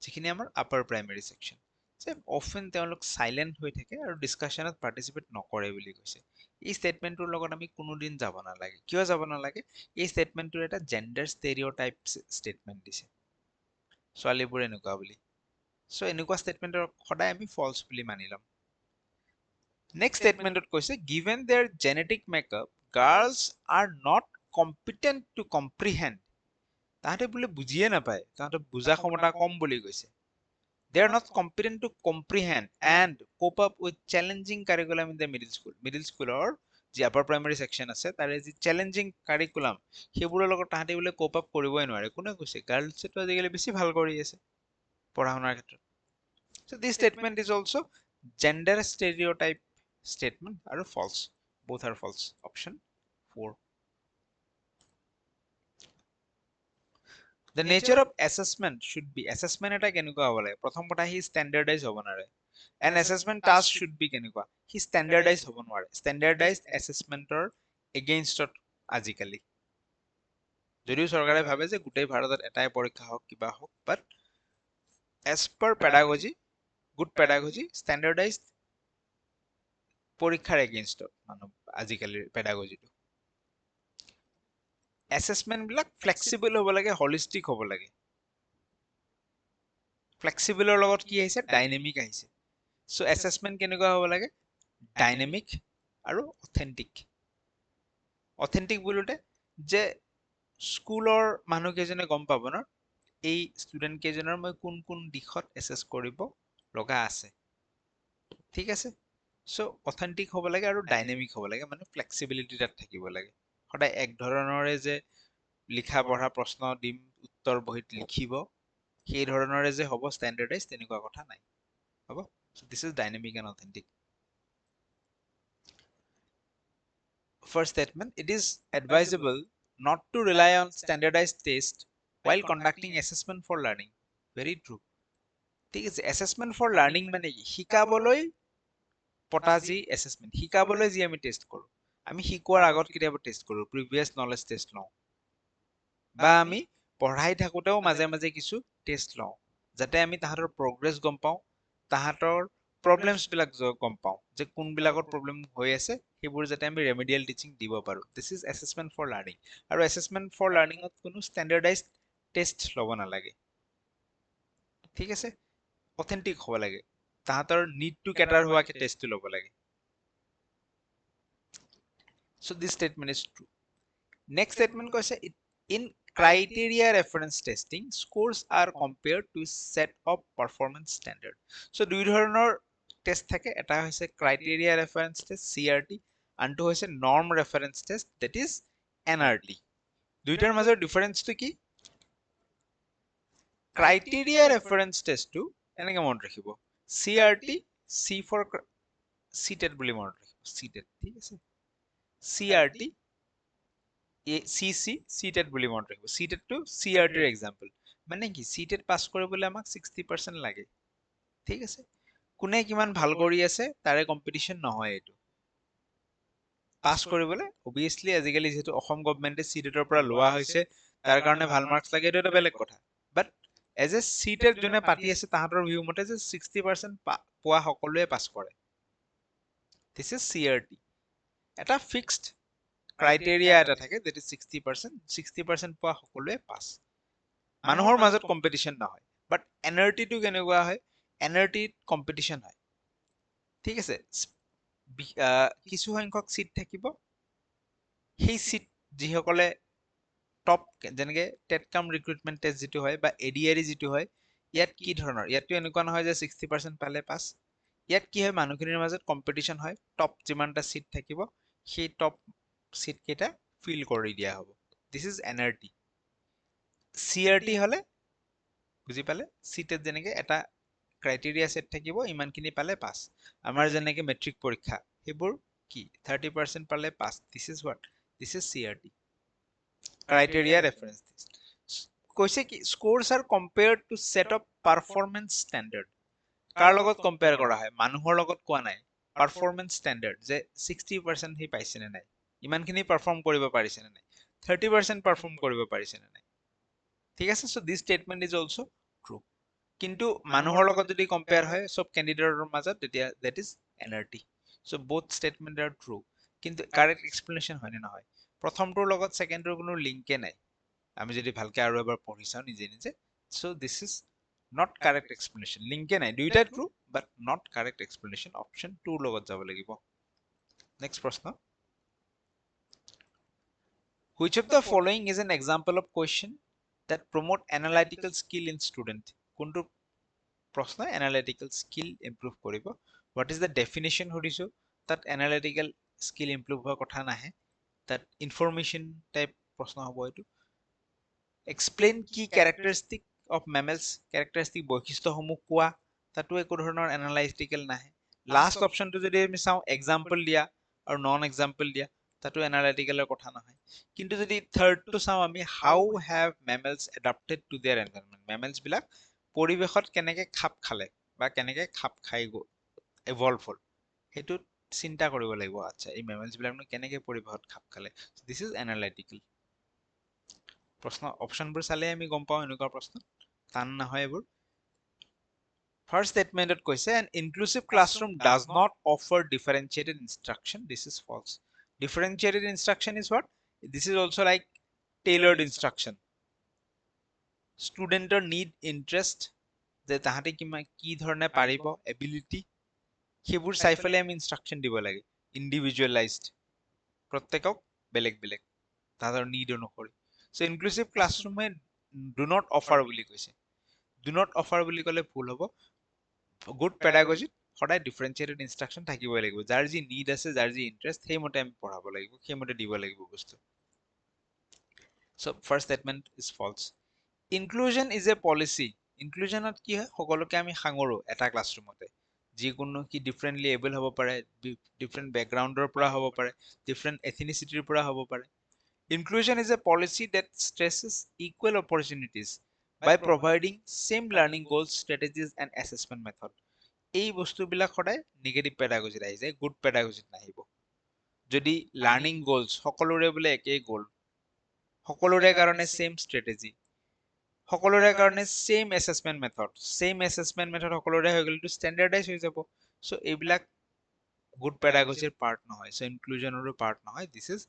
যিখিনি আমাৰ আপাৰ প্ৰাইমেৰী ছেকশ্যন, যে অফেন তেওঁলোক চাইলেণ্ট হৈ থাকে আৰু ডিছকাশ্যনত পাৰ্টিচিপেট নকৰে বুলি কৈছে। এই ষ্টেটমেণ্টটোৰ লগত আমি কোনোদিন যাব নালাগে। কিয় যাব নালাগে? এই ষ্টেটমেণ্টটোৰ এটা জেণ্ডাৰ ষ্টেৰিঅ'টাইপ ষ্টেটমেণ্ট দিছে, ছোৱালীবোৰ এনেকুৱা বুলি। চ' এনেকুৱা ষ্টেটমেণ্টৰ সদায় আমি ফলছ বুলি মানি ল'ম। নেক্সট ষ্টেটমেণ্টত কৈছে given their genetic makeup girls are not competent to comprehend. তাহাঁতে বোলে বুজিয়ে নাপায়, তাহাঁতৰ বুজা ক্ষমতা কম বুলি কৈছে। They are not competent to comprehend and cope up with challenging curriculum in the middle school. Middle schooler যি আপাৰ প্ৰাইমাৰী ছেকশ্যন আছে তাৰে যি চেলেঞ্জিং কাৰিকুলাম সেইবোৰৰ লগত তাহাঁতে বোলে কোপ আপ কৰিবই নোৱাৰে। কোনে কৈছে? গাৰ্লছেতো আজিকালি বেছি ভাল কৰি আছে পঢ়া শুনাৰ ক্ষেত্ৰত। So this statement is also gender stereotype statement আৰু false. Both are false. Option 4. The nature of assessment should be, assessment এটা কেনেকুৱা হ'ব লাগে? প্ৰথম কথা, সি standardize হ'ব নোৱাৰে। An assessment task should be কেনেকুৱা? সি standardize হ'ব নোৱাৰে। Standardized assessmentৰ againstত আজিকালি, যদিও চৰকাৰে ভাবে যে গোটেই ভাৰতত এটাই পৰীক্ষা হওক, কিবা হওক, বাট as per pedagogy, good pedagogy, standardized পৰীক্ষাৰ againstত আজিকালিৰ পেডাগজিটো। এছেছমেণ্ট বিলাক ফ্লেক্সিবল হ'ব লাগে, হলিষ্টিক হ'ব লাগে। ফ্লেক্সিবলৰ লগত কি আহিছে? ডাইনেমিক আহিছে। চ' এছেছমেণ্ট কেনেকুৱা হ'ব লাগে? ডাইনেমিক আৰু অথেণ্টিক। অথেণ্টিক বোলোতে যে স্কুলৰ মানুহকেইজনে গম পাব ন এই ষ্টুডেণ্ট কেইজনৰ মই কোন কোন দিশত এছেছ কৰিব লগা আছে। ঠিক আছে, চ' অথেণ্টিক হ'ব লাগে আৰু ডাইনেমিক হ'ব লাগে, মানে ফ্লেক্সিবিলিটি তাত থাকিব লাগে। সদায় এক ধৰণৰে যে লিখা পঢ়া প্ৰশ্ন দিম, উত্তৰ বহীত লিখিব, সেই ধৰণৰে যে হ'ব ষ্টেণ্ডাৰ্ডাইজ, তেনেকুৱা কথা নাই। হ'ব, so this is dynamic and authentic. First statement, it is advisable not to rely on standardized tests while conducting assessment for learning. Very true. ঠিক আছে, assessment for learning মানে কি? শিকাবলৈ পতা যি assessment, শিকাবলৈ যি আমি টেষ্ট কৰোঁ, আমি শিকোৱাৰ আগত কেতিয়াবা টেষ্ট কৰোঁ, প্ৰিভিয়াছ নলেজ টেষ্ট লওঁ, বা আমি পঢ়াই থাকোঁতেও মাজে মাজে কিছু টেষ্ট লওঁ, যাতে আমি তাহাঁতৰ প্ৰগ্ৰেছ গম পাওঁ, তাহাঁতৰ প্ৰব্লেমছ বিলাক গম পাওঁ, যে কোনবিলাকত প্ৰব্লেম হৈ আছে, সেইবোৰ যাতে আমি ৰেমেডিয়েল টিচিং দিব পাৰোঁ। This is assessment for learning. আৰু এছেছমেণ্ট ফৰ লাৰ্ণিঙত কোনো ষ্টেণ্ডাৰ্ডাইজ টেষ্ট ল'ব নালাগে। ঠিক আছে, অথেন্টিক হ'ব লাগে তাহাঁতৰ নিডটো কেটাৰ হোৱাকে টেষ্টটো ল'ব লাগে so this statement is true next statement কৈছে in criteria reference testing scores are compared to set of performance standard so দুই ধৰণৰ টেষ্ট থাকে এটা হৈছে criteria reference test CRT আনটো হৈছে norm reference test that is NRT দুইটাৰ মাজৰ ডিফাৰেন্সটো কি criteria reference test টো এনেকে মনত ৰাখিব CRT C for CTET বুলি মনত ৰাখিব CTET ঠিক আছে CRT CC CTET বুলি মনত ৰাখিব CTET টো CRT ৰ এক্সাম্পল মানে কি CTET পাছ কৰিবলৈ আমাক 60% লাগে ঠিক আছে কোনে কিমান ভাল কৰি আছে তাৰে কম্পিটিশন নহয় এইটো পাস কৰিবলৈ obviously আজিকালি যেহেতু অসম গভৰ্ণমেণ্টে CTET ৰ পৰা লোৱা হৈছে তাৰ কাৰণে ভাল মাৰ্কস লাগে এইটো এটা বেলেগ কথা বাট এজ এ CTET যোনে পাতি আছে তাহাঁতৰ ভিউ মতে যে 60% পোৱা সকলোৱে পাস কৰে this is CRT এটা ফিক্সড ক্ৰাইটেৰিয়া এটা থাকে that is 60% পোৱা সকলোৱে পাস মানুহৰ মাজত কম্পিটিশন নহয় বাট NRT টো কেনেকুৱা হয় NRT কম্পিটিশন হয় ঠিক আছে কিছু সংখ্যক সিট থাকিব সেই সিট যিসকলে টপ যেনেকে টেট কাম ৰিক্ৰুটমেন্ট টেষ্ট যেটো হয় বা ADRE যেটো হয় ইয়াত কি ধৰণৰ ইয়াতটো এনেকুৱা নহয় যে 60% পালে পাস ইয়াত কি হয় মানুহখিনিৰ মাজত কম্পিটিশন হয় টপ যিমানটা সিট থাকিব সেই টপ সিট কেইটা ফিল কৰি দিয়া হ'ব দিস ইজ NRT CRT হলে বুজি পালে সিটেত যেনেকে এটা ক্ৰাইটেৰিয়া সেট থাকিব ইমানখিনি পালে পাস আমাৰ যেনেকে মেট্ৰিক পৰীক্ষা হেবোৰ কি 30% পালে pass this is what this is CRT criteria reference test কৈছে কি scores are compared to set of performance standard কাৰ লগত কম্পেয়াৰ কৰা হয় মানুহৰ লগত কোৱা নাই পাৰফৰমেন্স ষ্টেণ্ডাৰ্ড যে 60% হি পাইছে নে নাই ইমানখিনি পাৰফৰ্ম কৰিব পাৰিছে নে নাই 30% পাৰফৰ্ম কৰিব পাৰিছে নে নাই ঠিক আছে so this statement is also true কিন্তু মানুহৰ লগত যদি কম্পেয়াৰ হয় সব ক্যান্ডিডেটৰ মাজত তেতিয়া that is NRT so both statement R true কিন্তু কাৰেক্ট এক্সপ্লেনেশন হয় নে নহয় প্ৰথমটোৰ লগত সেকেন্ডৰ কোনো লিংকে নাই আমি যদি ভালকে আৰু এবাৰ পঢ়ি চাও নিজে নিজে so this is not correct explanation লিংকে নাই দুইটাই true but not correct explanation option 2 লগত যাব লাগিব নেক্সট প্ৰশ্ন which of the following is an example of question that promote analytical skill in student কোনটো প্ৰশ্ন analytical skill improve কৰিব what is the definition সুধিছো তাত analytical skill improve হোৱা কথা নাহে তাত information type প্ৰশ্ন হ'ব এইটো explain key characteristic of mammals characteristic বৈশিষ্ট্যসমূহ কোৱা তাতো একো ধৰণৰ analytical নাহে লাষ্ট অপশনটো যদি আমি চাও এক্সাম্পল দিয়া আৰু নন এক্সাম্পল দিয়া তাতো analytical কথা নহয় কিন্তু যদি থাৰ্ডটো চাও আমি how have mammals adapted to their environment mammals বিলাক পৰিবেশত কেনেকে খাপ খালে বা কেনেকে খাপ খাই evolve হল হেতু চিন্তা কৰিব লাগিব আচ্ছা এই mammals বিলাকনো কেনেকে পৰিবেশত খাপ খালে this is analytical প্ৰশ্ন অপশনবোৰ চালে আমি গম পাও এনেকুৱা প্ৰশ্ন টান নহয় এবোৰ ফাৰ্স্ট স্টেটমেন্টত কৈছে an inclusive classroom does not offer differentiated instruction this is false differentiated instruction is what this is also like tailored instruction studenter need interest যে তাহাতে কি ধৰণে পাৰিব এবিলিটি সেইবোৰ চাই ফেলে আমি ইনস্ট্ৰাকশন দিব লাগে ইন্ডিভিজুয়ালাইজড প্ৰত্যেকক বেলেগ বেলেগ তাহাঁতৰ নিড অনুসৰি সো ইনক্লুসিভ ক্লাসরুমে ডু নট অফার বুলি কৈছে ডু নট অফার বুলি কলে ভুল হ'ব গুড পেডাগজিত সদায় ডিফাৰেন্সিয়েটেড ইনস্ট্ৰাকশন থাকিবই লাগিব যাৰ যি নিড আছে যাৰ যি ইন্টাৰেষ্ট সেই মতে আমি পঢ়াব লাগিব সেই মতে দিব লাগিব বস্তু so first statement is false inclusion is a policy ইনক্লুজনত কি হয় সকলোকে আমি সাঙুৰো এটা ক্লাছৰুমতে যিকোনো কি ডিফাৰেন্টলি এবল হ'ব পাৰে ডিফাৰেন্ট বেকগ্ৰাউণ্ডৰ পৰা হ'ব পাৰে ডিফাৰেন্ট এথনিচিটিৰ পৰা হ'ব পাৰে Inclusion is a policy that stresses equal opportunities by providing same learning goals, strategies and assessment method. এই বস্তুবিলাক সদায় নেগেটিভ পেডাগজিত আহি যায় গুড পেডাগজিত নাহিব যদি লাৰ্নিং গোলছ সকলোৰে বোলে একেই গোল সকলোৰে কাৰণে সেম স্ট্ৰেটেজি সকলোৰে কাৰণে সেম এসেসমেন্ট মেথড সকলোৰে হৈ গ'লে স্ট্যান্ডাৰ্ডাইজ হৈ যাব সো এইবিলাক গুড পেডাগজিৰ পাৰ্ট নহয় সো ইনক্লুজনৰো পাৰ্ট নহয় this is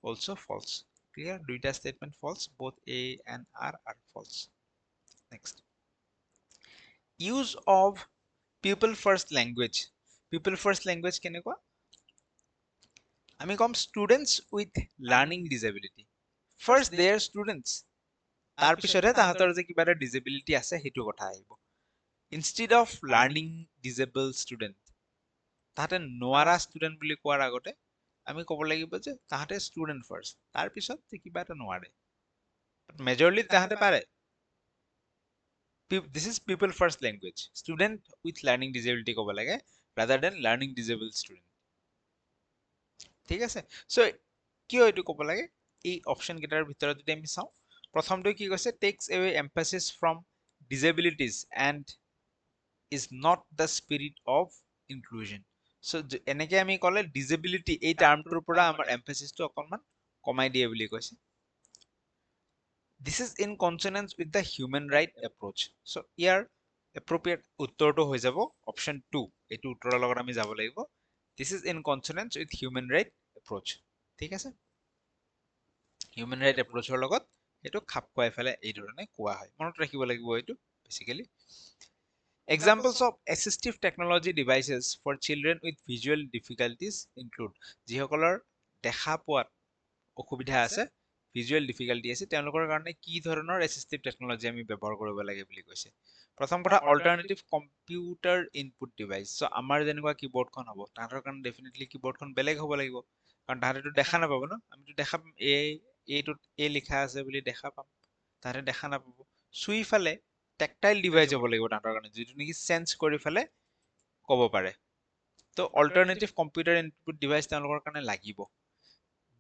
also false clear দুইটা statement false both A and R are false next use of people first language people first language কেনেকুৱা আমি কম students with learning disability first their students তাৰপিছতহে তাহাঁতৰ যে কিবা এটা ডিজেবিলিটি আছে সেইটো কথা আহিব ইনষ্টিড অফ লাৰ্ণিং ডিজেবল ষ্টুডেণ্ট তাহাঁতে নোৱাৰা ষ্টুডেণ্ট বুলি কোৱাৰ আগতে আমি ক'ব লাগিব যে তাহাঁতে ষ্টুডেণ্ট ফাৰ্ষ্ট তাৰপিছত যে কিবা এটা নোৱাৰে মেজৰলি তাহাঁতে পাৰে this is people first language student with learning disability ক'ব লাগে ৰাদাৰ দেন লাৰ্ণিং ডিজেবল ষ্টুডেণ্ট ঠিক আছে চ' কিয় এইটো ক'ব লাগে এই অপশ্যন কেইটাৰ ভিতৰত যদি আমি চাওঁ প্ৰথমটো কি কৈছে takes away emphasis from disabilities and is not the spirit of inclusion so' এনেকে আমি ক'লে ডিজেবিলিটি এই টাৰ্মটোৰ পৰা আমাৰ এম্পাচিছটো অকণমান কমাই দিয়ে বুলি কৈছে this is in consonance with the human right approach so' ইয়াৰ এপ্ৰপ্ৰিয়েট উত্তৰটো হৈ যাব অপশ্যন 2 এইটো উত্তৰৰ লগত আমি যাব লাগিব this is in consonance with human right approach ঠিক আছে হিউমেন ৰাইট এপ্ৰ'চৰ লগত এইটো খাপ খুৱাই ফেলে এই ধৰণে কোৱা হয় মনত ৰাখিব লাগিব এইটো basically examples of assistive technology devices for children with visual difficulties include যিসকলৰ দেখা পোৱাত অসুবিধা আছে ভিজুৱেল ডিফিকাল্টি আছে তেওঁলোকৰ কাৰণে কি ধৰণৰ এছিষ্টিভ টেকনলজি আমি ব্যৱহাৰ কৰিব লাগে বুলি কৈছে প্ৰথম কথা অল্টাৰনেটিভ কম্পিউটাৰ ইনপুট ডিভাইচ চ' আমাৰ যেনেকুৱা কীবৰ্ডখন হ'ব তাহাঁতৰ কাৰণে ডেফিনেটলি কীবৰ্ডখন বেলেগ হ'ব লাগিব কাৰণ তাহাঁতেতো দেখা নাপাব ন আমিতো দেখা পাম এইটোত এ লিখা আছে বুলি দেখা পাম তাহাঁতে দেখা নাপাব চুই ফালে টেকটাইল ডিভাইচ হ'ব লাগিব তাহাঁতৰ কাৰণে যিটো নেকি চেঞ্চ কৰি ফালে ক'ব পাৰে তো অল্টাৰনেটিভ কম্পিউটাৰ ইনপুট ডিভাইচ তেওঁলোকৰ কাৰণে লাগিব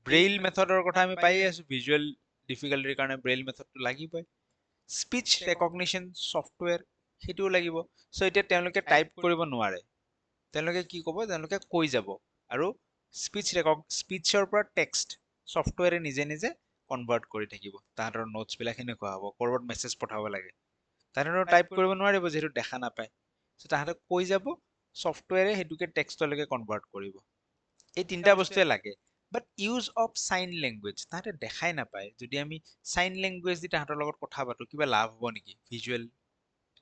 ব্ৰেইল মেথডৰ কথা আমি পায়ে আছো ভিজুৱেল ডিফিকাল্টিৰ কাৰণে ব্ৰেইল মেথডটো লাগিবই স্পীচ ৰেকগনিশ্যন ছফ্টৱেৰ সেইটোও লাগিব চ' এতিয়া তেওঁলোকে টাইপ কৰিব নোৱাৰে তেওঁলোকে কি ক'ব তেওঁলোকে কৈ যাব আৰু স্পীচৰ পৰা টেক্সট ছফ্টৱেৰে নিজে নিজে কনভাৰ্ট কৰি থাকিব তাহাঁতৰ নোটছবিলাক সেনেকুৱা হ'ব ক'ৰবাত মেছেজ পঠাব লাগে তাহাঁতৰ টাইপ কৰিব নোৱাৰিব যিহেতু দেখা নাপায় চ' তাহাঁতে কৈ যাব ছফ্টৱেৰে সেইটোকে টেক্সটলৈকে কনভাৰ্ট কৰিব এই তিনিটা বস্তুৱে লাগে বাট ইউজ অফ চাইন লেংগুৱেজ তাহাঁতে দেখাই নাপায় যদি আমি চাইন লেংগুৱেজ দি তাহাঁতৰ লগত কথা পাতো কিবা লাভ হ'ব নেকি ভিজুৱেল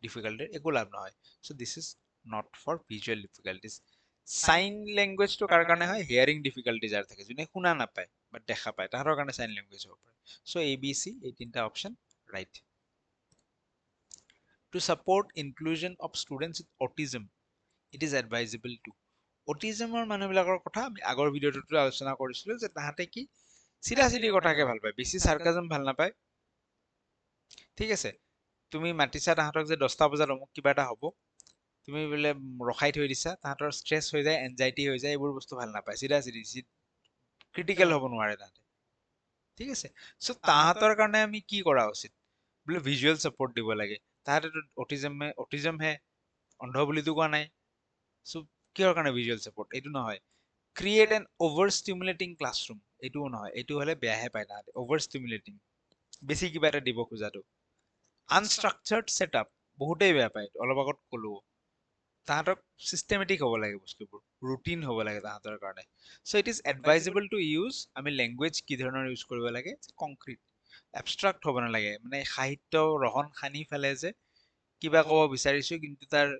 ডিফিকাল্টিৰ একো লাভ নহয় so' this is not for visual difficulties sign লেংগুৱেজটো কাৰ কাৰণে হয় হিয়াৰিং ডিফিকাল্টি যাৰ থাকে যোনে শুনা নাপায় বাট দেখা পায় তাহাঁতৰ কাৰণে চাইন লেংগুৱেজ হ'ব পাৰে চ' এ বি চি এই তিনিটা option right to support inclusion of students with autism it is advisable to অটিজমৰ মানুহবিলাকৰ কথা আমি আগৰ ভিডিঅ'টোতো আলোচনা কৰিছিলো যে তাহাঁতে কি চিধা চিধি কথাকে ভাল পায় বেছি চাৰ্কাজম ভাল নাপায় ঠিক আছে তুমি মাতিছা তাহাঁতক যে 10টা বজাত অমুক কিবা এটা হ'ব তুমি বোলে ৰখাই থৈ দিছা তাহাঁতৰ ষ্ট্ৰেছ হৈ যায় এনজাইটি হৈ যায় এইবোৰ বস্তু ভাল নাপায় চিধা চিধি ক্ৰিটিকেল হ'ব নোৱাৰে তাহাঁতে ঠিক আছে চ' তাহাঁতৰ কাৰণে আমি কি কৰা উচিত বোলে ভিজুৱেল ছাপৰ্ট দিব লাগে তাহাঁতেতো অটিজমহে অন্ধ বুলিতো কোৱা নাই চ' কিহৰ কাৰণে ভিজুৱেল ছাপৰ্ট এইটো নহয় create N over stimulating classroom এইটোও নহয় এইটো হ'লে বেয়াহে পায় তাহাঁতে অভাৰ ষ্টিমুলেটিং বেছি কিবা এটা দিব খোজাটো আনষ্ট্ৰাকচাৰ্ড ছেটআপ বহুতেই বেয়া পায় অলপ আগত ক'লো তাহাঁতক চিষ্টেমেটিক হ'ব লাগে বস্তুবোৰ ৰুটিন হ'ব লাগে তাহাঁতৰ কাৰণে চ' it is advisable to use আমি লেংগুৱেজ কি ধৰণৰ ইউজ কৰিব লাগে কংক্ৰিট এবষ্ট্ৰাক্ট হ'ব নালাগে মানে সাহিত্য ৰহন সানি ফেলে যে কিবা ক'ব বিচাৰিছো কিন্তু তাৰ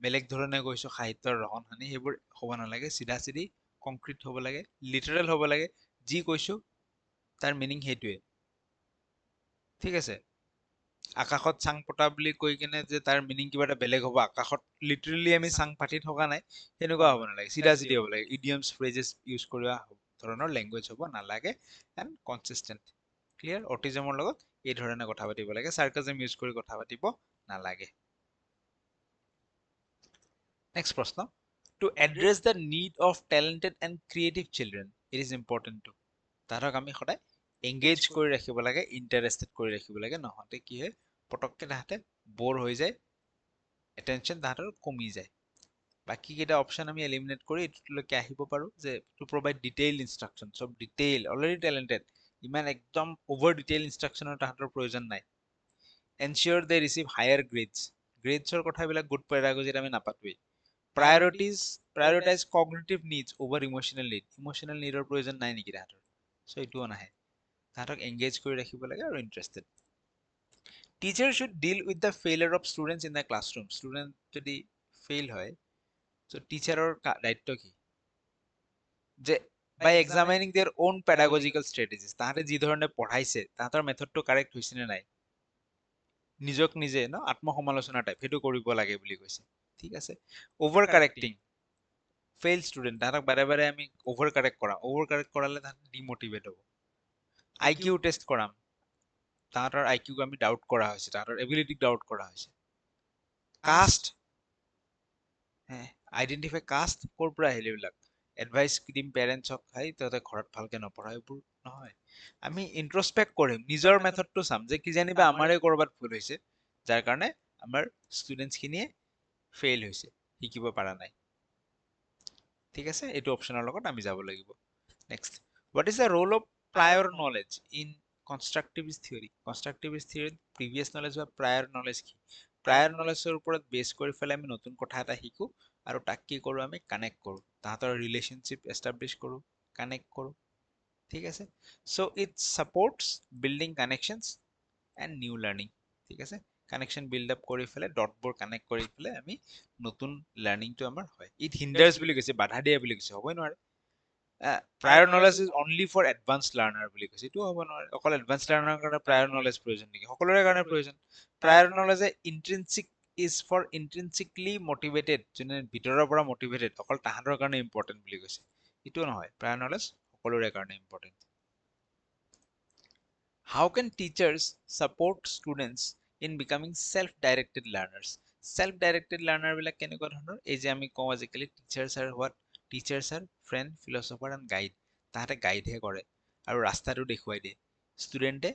বেলেগ ধৰণে কৈছো সাহিত্যৰ ৰহন সানি সেইবোৰ হ'ব নালাগে চিধা চিধি কংক্ৰিট হ'ব লাগে লিটাৰেল হ'ব লাগে যি কৈছো তাৰ মিনিং সেইটোৱে ঠিক আছে আকাশত চাং পতা বুলি কৈ কিনে যে তাৰ মিনিং কিবা এটা বেলেগ হ'ব আকাশত লিটাৰেলি আমি চাং পাতি থকা নাই সেনেকুৱা হ'ব নালাগে চিধা চিধি হ'ব লাগে ইডিয়মছ ফ্ৰেজেছ ইউজ কৰা ধৰণৰ লেংগুৱেজ হ'ব নালাগে এণ্ড কনচিষ্টেণ্ট ক্লিয়াৰ অটিজমৰ লগত এই ধৰণে কথা পাতিব লাগে চাৰ্কাজম ইউজ কৰি কথা পাতিব নালাগে নেক্সট প্ৰশ্ন to address the need of talented and creative children it is important to তাহাঁতক আমি সদায় এংগেজ কৰি ৰাখিব লাগে ইণ্টাৰেষ্টেড কৰি ৰাখিব লাগে নহওঁতে কি হয় পটককৈ তাহাঁতে বৰ হৈ যায় এটেনশ্যন তাহাঁতৰ কমি যায় বাকী কেইটা অপশ্যন আমি এলিমিনেট কৰি এইটোলৈকে আহিব পাৰোঁ যে টু প্ৰভাইড ডিটেইল ইনষ্ট্ৰাকশ্যন চব ডিটেইল অলৰেডি টেলেণ্টেড ইমান একদম অভাৰ ডিটেইল ইনষ্ট্ৰাকশ্যনৰ তাহাঁতৰ প্ৰয়োজন নাই এনচিয়ৰ দে ৰিচিভ হায়াৰ গ্ৰেডছৰ কথাবিলাক গুড পেডাগজিত আমি নাপাতোৱেই prioritise cognitive needs over emotional নিডৰ প্ৰয়োজন নাই নেকি তাহাঁতৰ চ' এইটোও নাহে তাহাঁতক এংগেজ কৰি ৰাখিব লাগে আৰু interested teacher should deal with the failure of students in the classroom student যদি ফেইল হয় চ' টিচাৰৰ দায়িত্ব কি যে by examining their own pedagogical strategies তাহাঁতে যি ধৰণে পঢ়াইছে তাহাঁতৰ মেথডটো কাৰেক্ট হৈছে নে নাই নিজক নিজে ন আত্মসমালোচনা টাইপ সেইটো কৰিব লাগে বুলি কৈছে ঠিক আছে অভাৰ কাৰেক্টিং ফেইল ষ্টুডেণ্ট তাহাঁতক বাৰে বাৰে আমি অভাৰ কাৰেক্ট কৰালে তাহাঁতে ডিমটিভেট হ'ব আই কিউ টেষ্ট কৰাম তাহাঁতৰ আই কিউক আমি ডাউট কৰা হৈছে তাহাঁতৰ এবিলিটিক ডাউট কৰা হৈছে কাষ্ট আইডেন্টিফাই কাষ্ট ক'ৰ পৰা আহিল এইবিলাক এডভাইচ দিম পেৰেণ্টছক হাই তহঁতে ঘৰত ভালকে নপঢ়া এইবোৰ নহয় আমি ইন্ট্ৰস্পেক্ট কৰিম নিজৰ মেথডটো চাম যে কিজানিবা আমাৰে ক'ৰবাত ভুল হৈছে যাৰ কাৰণে আমাৰ ষ্টুডেণ্টছখিনিয়ে ফেইল হৈছে শিকিব পৰা নাই ঠিক আছে এইটো অপশ্যনৰ লগত আমি যাব লাগিব next what is the role of prior knowledge in constructivist theory constructivist থিয়ৰীত প্ৰিভিয়াছ নলেজ বা প্ৰায়ৰ নলেজ কি প্ৰায়ৰ নলেজৰ ওপৰত বেছ কৰি পেলাই আমি নতুন কথা এটা শিকো আৰু তাক কি কৰোঁ আমি কানেক্ট কৰোঁ তাহাঁতৰ ৰিলেশ্যনশ্বিপ এষ্টাব্লিছ কৰোঁ কানেক্ট কৰোঁ ঠিক আছে so' it supports building connections and new learning ঠিক আছে কানেকশ্যন বিল্ড আপ কৰি পেলাই ডটবোৰ কানেক্ট কৰি পেলাই আমি নতুন লাৰ্ণিংটো আমাৰ হয় ইট হিণ্ডাৰ্ছ বুলি কৈছে বাধা দিয়ে বুলি কৈছে হ'বই নোৱাৰে prior knowledge is only for advance learner বুলি কৈছে এইটো হ'ব নোৱাৰে অকল এডভান্স লাৰ্ণাৰৰ কাৰণে প্ৰায়ৰ নলেজ প্ৰয়োজন নেকি সকলোৰে কাৰণে প্ৰয়োজন প্ৰায়ৰ নলেজে ইন্ট্ৰিনচিক ইজ ফৰ ইন্ট্ৰিনচিকলি মটিভেটেড যোনে ভিতৰৰ পৰা মটিভেটেড অকল তাহাঁতৰ কাৰণে ইম্পৰ্টেণ্ট বুলি কৈছে এইটো নহয় প্ৰায়ৰ নলেজ সকলোৰে কাৰণে important how can teachers support students in becoming self directed learners self directed লাৰ্ণাৰবিলাক কেনেকুৱা ধৰণৰ এই যে আমি কওঁ আজিকালি teachers are what teachers are friend philosopher and guide তাহাঁতে গাইডহে কৰে আৰু ৰাস্তাটো দেখুৱাই দিয়ে ষ্টুডেণ্টে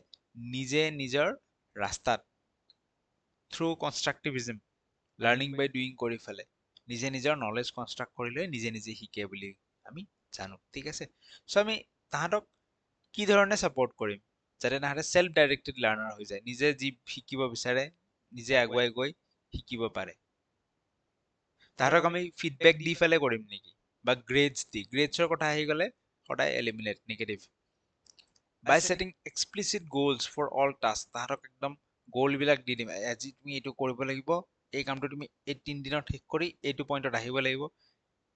নিজে নিজৰ ৰাস্তাত থ্ৰু কনষ্ট্ৰাকটিভিজম লাৰ্ণিং বাই ডুইং কৰি ফেলে নিজে নিজৰ নলেজ কনষ্ট্ৰাক্ট কৰি লৈ নিজে নিজে শিকে বুলি আমি জানো ঠিক আছে চ' আমি তাহাঁতক কি ধৰণে ছাপৰ্ট কৰিম যাতে তাহাঁতে ছেল্ফ ডাইৰেক্টেড লাৰ্ণাৰ হৈ যায় নিজে যি শিকিব বিচাৰে নিজে আগুৱাই গৈ শিকিব পাৰে তাহাঁতক আমি ফিডবেক দি পেলাই কৰিম নেকি বা গ্ৰেডছ দি গ্ৰেডছৰ কথা আহি গ'লে সদায় eliminate negative by setting explicit goals for all task তাহাঁতক একদম গ'লবিলাক দি দিম আজি তুমি এইটো কৰিব লাগিব এই কামটো তুমি এই 3 দিনত শেষ কৰি এইটো পইণ্টত আহিব লাগিব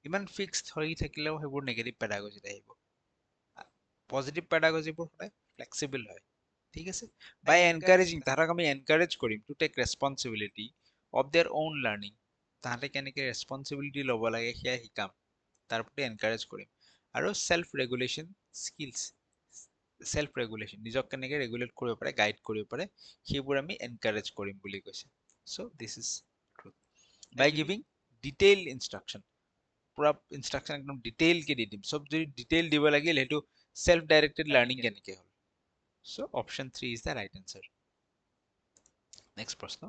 ইমান ফিক্সড হৈ থাকিলেও সেইবোৰ নিগেটিভ পেডাগজিত আহিব পজিটিভ পেডাগজিবোৰ সদায় ফ্লেক্সিবল হয় ঠিক আছে বাই এনকাৰেজিং তাহাঁতক আমি এনকাৰেজ কৰিম to take responsibility of there on learning তাহাঁতে কেনেকৈ ৰেছপনচিবিলিটি ল'ব লাগে সেয়া শিকাম তাৰ প্ৰতি এনকাৰেজ কৰিম আৰু self regulation skills self regulation নিজক কেনেকৈ ৰেগুলেট কৰিব পাৰে গাইড কৰিব পাৰে সেইবোৰ আমি এনকাৰেজ কৰিম বুলি কৈছে so' this is truth by giving detail instruction পুৰা ইনষ্ট্ৰাকশ্যন একদম ডিটেইলকৈ দি দিম চব যদি ডিটেইল দিব লাগিল সেইটো ছেল্ফ ডাইৰেক্টেড লাৰ্ণিং কেনেকৈ হ'ল so' option 3 is the right answer next প্ৰশ্ন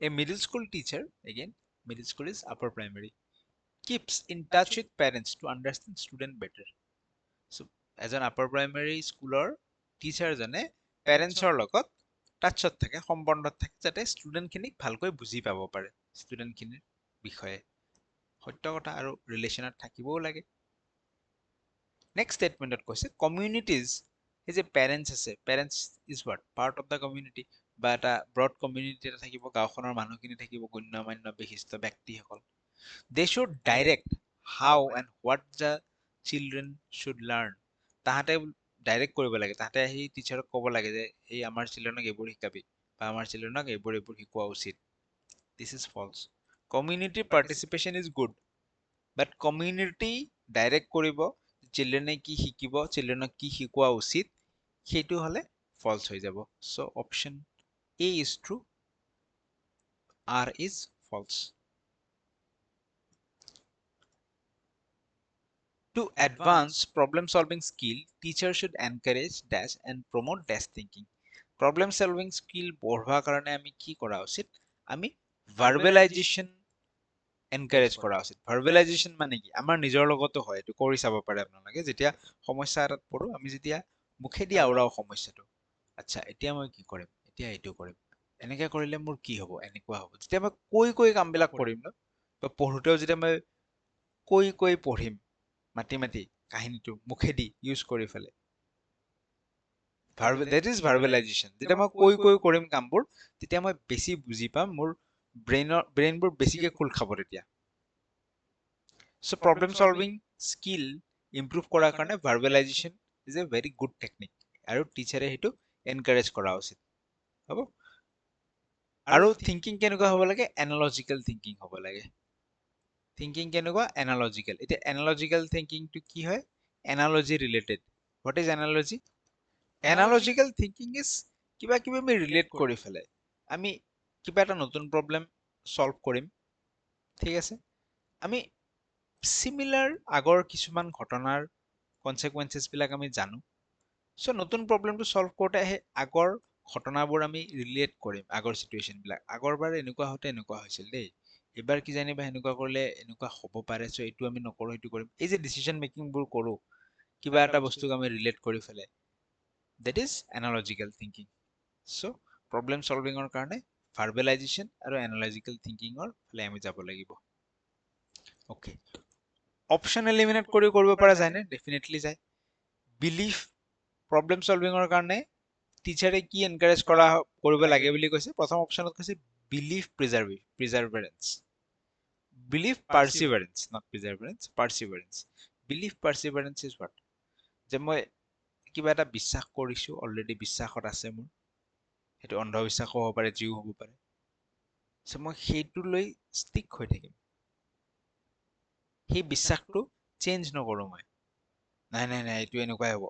a middle school teacher again middle school is upper primary keeps in touch with parents to understand student better so এজন upper primary স্কুলৰ টিচাৰজনে পেৰেণ্টছৰ লগত টাচত থাকে সম্বন্ধত থাকে যাতে ষ্টুডেণ্টখিনিক ভালকৈ বুজি পাব পাৰে ষ্টুডেণ্টখিনিৰ বিষয়ে সত্য কথা আৰু ৰিলেশ্যনত থাকিবও লাগে নেক্সট ষ্টেটমেণ্টত কৈছে কমিউনিটিজ এই যে পেৰেণ্টছ আছে parents is what part of the community বা এটা ব্ৰড কমিউনিটি এটা থাকিব গাঁওখনৰ মানুহখিনি থাকিব গণ্যমান্য বিশিষ্ট ব্যক্তিসকল they should direct how and what the children should learn তাহাঁতে ডাইৰেক্ট কৰিব লাগে তাহাঁতে সেই টিচাৰক ক'ব লাগে যে এই আমাৰ চিলড্ৰেনক এইবোৰ শিকাবি বা আমাৰ চিলড্ৰেনক এইবোৰ শিকোৱা উচিত this is false community participation is good but community direct কৰিব চিলড্ৰেনে কি শিকিব চিলড্ৰেনক কি শিকোৱা উচিত সেইটো হ'লে ফলছ হৈ যাব so' option A is true or is false To advance problem solving skill, teachers should encourage dash and promote dash thinking. Problem solving skill বঢ়োৱাৰ কাৰণে আমি কি কৰা উচিত আমি ভাৰ্বেলাইজেশ্যন এনকাৰেজ কৰা উচিত ভাৰ্বেলাইজেশ্যন মানে কি আমাৰ নিজৰ লগতো হয় এইটো কৰি চাব পাৰে আপোনালোকে যেতিয়া সমস্যা এটাত পঢ়ো আমি যেতিয়া মুখেদি আওৰাও সমস্যাটো আচ্ছা এতিয়া মই কি কৰিম এতিয়া এইটো কৰিম এনেকৈ কৰিলে মোৰ কি হ'ব এনেকুৱা হ'ব যেতিয়া মই কৈ কামবিলাক কৰিম ন বা পঢ়োঁতেও যেতিয়া মই কৈ পঢ়িম মাতি কাহিনীটো মুখেদি ইউজ কৰি ফেলে that is verbalization. যেতিয়া মই কৈ কৰিম কামবোৰ তেতিয়া মই বেছি বুজি পাম, মোৰ ব্ৰেইনবোৰ বেছিকে খোল খাব তেতিয়া। So problem solving skill improve কৰাৰ কাৰণে verbalization is a very good technique আৰু টিচাৰে সেইটো এনকাৰেজ কৰা উচিত হ'ব। আৰু থিংকিং কেনেকুৱা হ'ব লাগে, এনালজিকেল থিংকিং হ'ব লাগে। থিংকিং কেনেকুৱা, এনালজিকেল। এতিয়া এনালজিকেল থিংকিংটো কি হয়, analogy related. What is analogy? Analogical thinking is কিবা কিবি আমি ৰিলেট কৰি পেলাই আমি কিবা এটা নতুন প্ৰব্লেম সলভ কৰিম, ঠিক আছে। আমি সিমিলাৰ আগৰ কিছুমান ঘটনাৰ কনসিকুৱেন্সেছ বিলাক আমি জানো। সো নতুন প্ৰব্লেমটো সলভ কৰোঁতে সেই আগৰ ঘটনাবোৰ আমি ৰিলেট কৰিম, আগৰ সিচুৱেশন বিলাক। আগৰবাৰ এনেকুৱা হতে এনেকুৱা হৈছিল দেই, এবাৰ কি জানিবা এনেকুৱা কৰিলে এনেকুৱা হ'ব পাৰে, সো এইটো আমি নকৰো এইটো কৰিম। এই যে ডিসিশন মেকিং বোৰ কৰো কিবা এটা বস্তুক আমি ৰিলেট কৰি ফেলে, that is analogical thinking. So problem solvingৰ কাৰণে verbalization আৰু analytical thinking ৰ ফালে আমি যাব লাগিব। Okay, option eliminate কৰিব পৰা যায় নে? Definitely যায়। belief problem solving ৰ কাৰণে টিচাৰে কি এনকাৰেজ কৰিব লাগে বুলি কৈছে, প্ৰথম অপচনত কৈছে belief perseverance, belief perseverance, not perseverance, perseverance. belief perseverance is what? যে মই কিবা এটা বিশ্বাস কৰিছো, অলৰেডি বিশ্বাসত আছে মোৰ, সেইটো অন্ধবিশ্বাস হ'ব পাৰে, জিও হ'ব পাৰে, সো মই সেইটো লৈ ষ্টিক হৈ থাকিম, সেই বিশ্বাসটো চেঞ্জ নকৰো মই। নাই নাই নাই এইটো এনেকুৱাই হ'ব,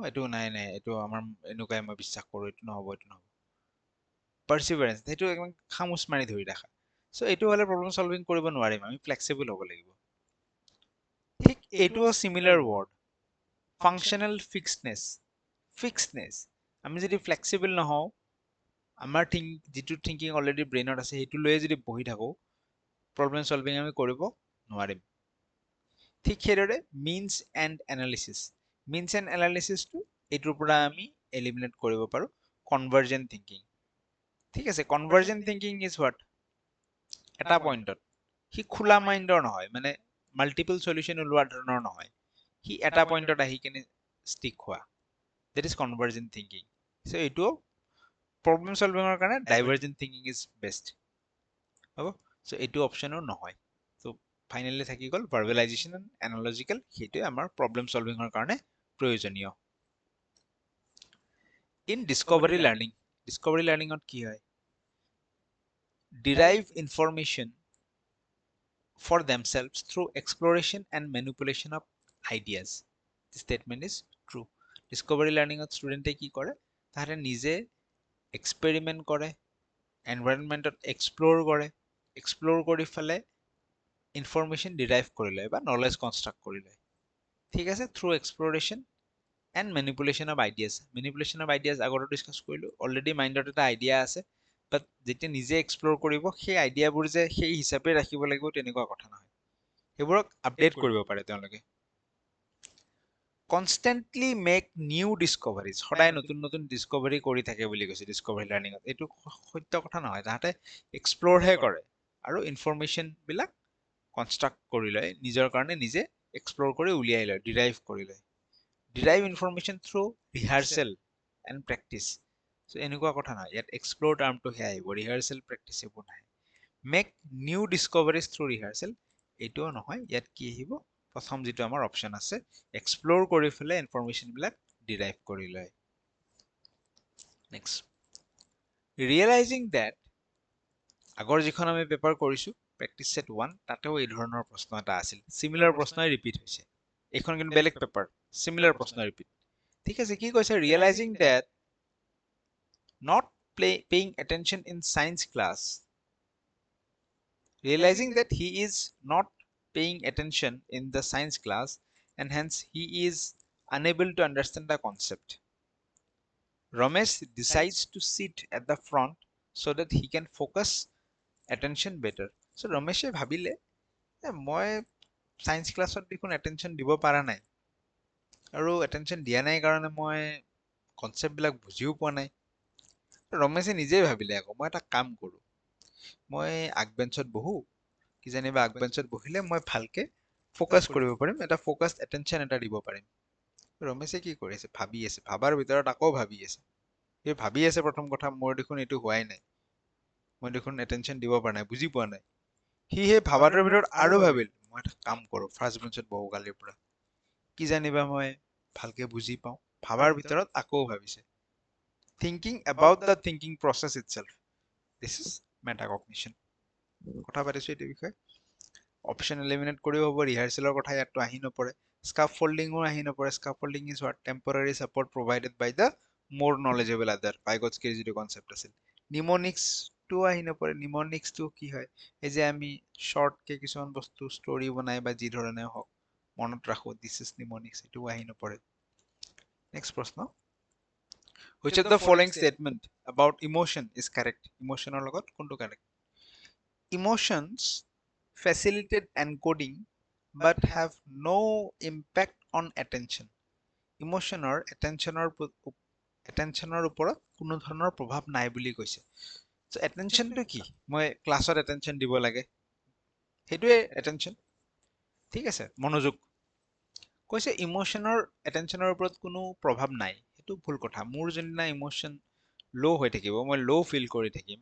এইটো নাই নাই এইটো আমাৰ এনেকুৱাই মই বিশ্বাস কৰো, এইটো নহ'ব এইটো নহ'ব। পাৰ্সিভাৰেন্স, সেইটো একদম খামোচ মাৰি ধৰি ৰাখা। সো এইটো হ'লে প্ৰব্লেম সলভিং কৰিব নোৱাৰিম, আমি ফ্লেক্সিবল হ'ব লাগিব। ঠিক এইটোও সিমিলাৰ ৱৰ্ড, ফাংশনাল ফিক্সডনেস। আমি যদি ফ্লেক্সিবল নহওঁ, আমাৰ যিটো থিংকিং অলৰেডি ব্ৰেইনত আছে সেইটো লৈয়ে যদি বহি থাকো, প্ৰব্লেম সলভিং আমি কৰিব নোৱাৰিম। ঠিক সেইদৰে মিনছ এণ্ড এনালিসিসটো এইটোৰ পৰা আমি এলিমিনেট কৰিব পাৰো, কনভাৰ্জেন্ট থিংকিং। ঠিক আছে, কনভাৰ্জেন্ট থিংকিং ইজ হোৱাট? এটা পইণ্টত সি খোলা মাইণ্ডৰ নহয়, মানে মাল্টিপল সলিউশন ওলোৱা ধৰণৰ নহয়, সি এটা পইণ্টত আহি কিনে ষ্টিক হোৱা, that is convergent thinking. So এইটো problem solving ৰ কাৰণে divergent thinking is best হ'ব। so এইটো অপচনো নহয়। so ফাইনালি থাকি গ'ল verbalization and analogical, সেইটোৱে আমাৰ problem solving ৰ কাৰণে প্ৰয়োজনীয়। in discovery learningত কি হয়, derive information for themselves through exploration and manipulation of ideas. This statement is true. Discovery learning of student কি কৰে, তাহাঁতে নিজে এক্সপেৰিমেন্ট কৰে, এনভাইৰনমেন্টত এক্সপ্লোৰ কৰি ফেলে ইনফৰমেশন ডিৰাইভ কৰি লয় বা নলেজ কনষ্ট্ৰাক্ট কৰি লয়। ঠিক আছে, through exploration and manipulation of ideas. Manipulation of ideas আগতে ডিছকাছ কৰিলোঁ, অলৰেডি মাইণ্ডত এটা আইডিয়া আছে, বাট যেতিয়া নিজে এক্সপ্ল'ৰ কৰিব সেই আইডিয়াবোৰ যে সেই হিচাপে ৰাখিব লাগিব তেনেকুৱা কথা নহয়, সেইবোৰক আপডেট কৰিব পাৰে তেওঁলোকে। কনষ্টেণ্টলি মেক নিউ ডিস্কভাৰিজ, সদায় নতুন নতুন ডিস্কভাৰী কৰি থাকে বুলি কৈছে ডিস্কভাৰী লাৰ্ণিঙত। এইটো সত্য কথা নহয়, তাহাঁতে এক্সপ্ল'ৰহে কৰে আৰু ইনফৰমেশ্যন বিলাক কনষ্ট্ৰাক্ট কৰি লয়, নিজৰ কাৰণে নিজে এক্সপ্ল'ৰ কৰি উলিয়াই লয়, ডিৰাইভ কৰি লয়। Derive information through rehearsal and practice. So' এনেকুৱা কথা নহয়, ইয়াত এক্সপ্ল'ৰ টাৰ্মটোহে আহিব, ৰিহাৰ্চেল প্ৰেক্টিচ এইবোৰ নাহে। মেক নিউ ডিস্কভাৰিজ থ্ৰু ৰিহাৰ্চেল, এইটোও নহয়, ইয়াত কি আহিব, প্ৰথম যিটো আমাৰ অপশ্যন আছে, এক্সপ্ল'ৰ কৰি পেলাই ইনফৰমেশ্যন বিলাক ডিৰাইভ কৰি লয়। নেক্সট, ৰিয়েলাইজিং ডেট, আগৰ যিখন আমি পেপাৰ কৰিছো প্ৰেক্টিচ সেট 1, তাতেও এই ধৰণৰ প্ৰশ্ন এটা আছিল, সিমিলাৰ প্ৰশ্নই ৰিপিট হৈছে। এইখন কিন্তু বেলেগ পেপাৰ, সিমিলাৰ প্ৰশ্ন ৰিপিট। ঠিক আছে, কি কৈছে, ৰিয়েলাইজিং date not paying attention in science class, realizing that he is not paying attention in the science class and hence he is unable to understand the concept. Ramesh decides to sit at the front so that he can focus attention better. So Rameshe ভাবিলে মই science ক্লাছত দেখোন attention দিব পৰা নাই, আৰু attention দিয়া নাই কাৰণে মই কনচেপ্ট বিলাক বুজিও পোৱা নাই। ৰমেশে নিজেই ভাবিলে আকৌ মই এটা কাম কৰো, মই আগবেঞ্চত বহো, কিজানিবা আগবেঞ্চত বহিলে মই ভালকে ফ'কাছ কৰিব পাৰিম, এটা ফ'কাছড এটেনশ্যন এটা দিব পাৰিম। ৰমেশে কি কৰিছে ভাবি আছে ভাবাৰ ভিতৰত আকৌ ভাবি আছে এই ভাবি আছে প্ৰথম কথা মোৰ দেখোন এইটো হোৱাই নাই মই দেখোন এটেনশন দিব পৰা নাই বুজি পোৱা নাই সি সেই ভাবাটোৰ ভিতৰত আৰু ভাবিল মই এটা কাম কৰো ফাৰ্ষ্ট বেঞ্চত বহু কালিৰ পৰা কি জানিবা মই ভালকে বুজি পাওঁ ভাবাৰ ভিতৰত আকৌ ভাবিছে thinking about the thinking process itself this is metacognition কথা পাতিছো এইটো বিষয়ে অপশন এলিমিনেট কৰিও হ'ব ৰিহাৰ্সেলৰ কথা ইয়াতো আহি নপৰে স্কাফোল্ডিংও আহি নপৰে scaffolding is what temporary support provided by the more knowledgeable other ভাইগটস্কিৰ যিটো কনসেপ্ট আছিল নিমনিক্সটো আহি নপৰে নিমনিক্সটো কি হয় এই যে আমি শৰ্টকে কিছুমান বস্তু ষ্টৰি বনাই বা যি ধৰণে হওক মনত ৰাখো দিস ইজ নিমনিক্স এটো আহি নপৰে নেক্সট প্ৰশ্ন which of the following statement about emotion is correct emotional লগত কোনটো correct emotions facilitate encoding but have no impact on attention ইমোশনৰ attentionৰ ওপৰত কোনো ধৰণৰ প্ৰভাৱ নাই বুলি কৈছে সো attentionটো কি মই ক্লাছত attention দিব লাগে হেতুৱে attention ঠিক আছে মনোযোগ কৈছে ইমোশনৰ attentionৰ ওপৰত কোনো প্ৰভাৱ নাই হেতু ভুল কথা মোৰ যেনিনা ইমোশন লো হৈ থাকিব মই লো ফিল কৰি থাকিম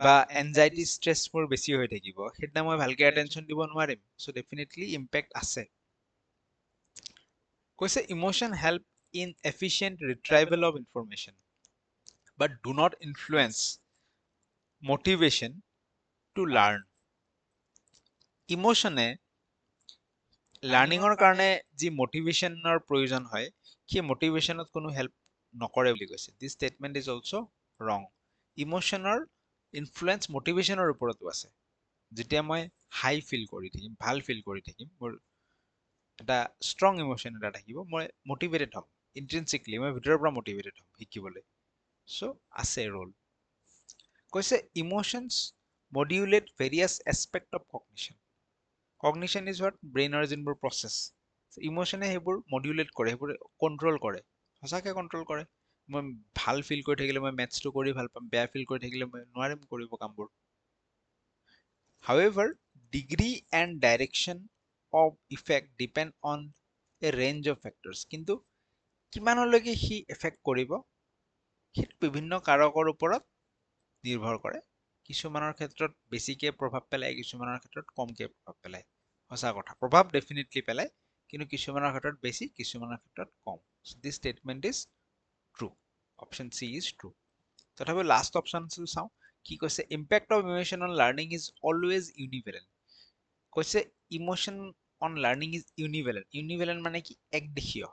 বা এনজাইটি স্ট্ৰেছ মোৰ বেছি হৈ থাকিব হেতনা মই ভালকে attention দিব নোৱাৰিম সো ডেফিনেটলি ইম্প্যাক্ট আছে কৈছে emotion help in efficient retrieval of information but do not influence motivation to learn ইমোশনে লাৰ্নিঙৰ কাৰণে যি মোটিভেশনৰ প্ৰয়োজন হয় সেই মোটিভেশনত কোনো হেল্প নকৰে বুলি কৈছে দিস স্টেটমেন্ট ইজ অলসো ৰং ইমোশনৰ ইনফ্লুয়েন্স মোটিভেশনৰ ওপৰতো আছে যেতিয়া মই হাই ফিল কৰি থাকিম ভাল ফিল কৰি থাকিম মোৰ এটা ষ্ট্ৰং ইমোশন এটা থাকিব মই মোটিভেটেড হ'ম ইন্ট্ৰিনসিকলি মই ভিতৰৰ পৰা মোটিভেটেড হ'ম শিকিবলৈ সো আছে ৰোল কৈছে emotions modulate various aspect of cognition cognition is what ব্ৰেইনৰ যোনবোৰ প্ৰচেছ ইমোশনে সেইবোৰ মডিউলেট কৰে সেইবোৰ কন্ট্ৰল কৰে সঁচাকে কন্ট্ৰল কৰে মই ভাল ফিল কৰি থাকিলে মই মেথছটো কৰি ভাল পাম বেয়া ফিল কৰি থাকিলে মই নোৱাৰিম কৰিব কামবোৰ however degree and direction of effect depend on a range of factors কিন্তু কিমানলৈকে হি এফেক্ট কৰিব সেইটো বিভিন্ন কাৰকৰ ওপৰত নিৰ্ভৰ কৰে কিছুমানৰ ক্ষেত্ৰত বেছিকে প্ৰভাৱ পেলায় কিছুমানৰ ক্ষেত্ৰত কমকে প্ৰভাৱ পেলায় সঁচা কথা প্ৰভাৱ ডেফিনেটলি পেলায় কিন্তু কিছুমানৰ ক্ষেত্ৰত বেছি কিছুমানৰ ক্ষেত্ৰত কম this statement is true option C is true তথাপি লাষ্ট অপশনটো চাওঁ কি কৈছে impact of emotion on learning is always univalent কৈছে emotion on learning is univalent মানে কি একদিশীয়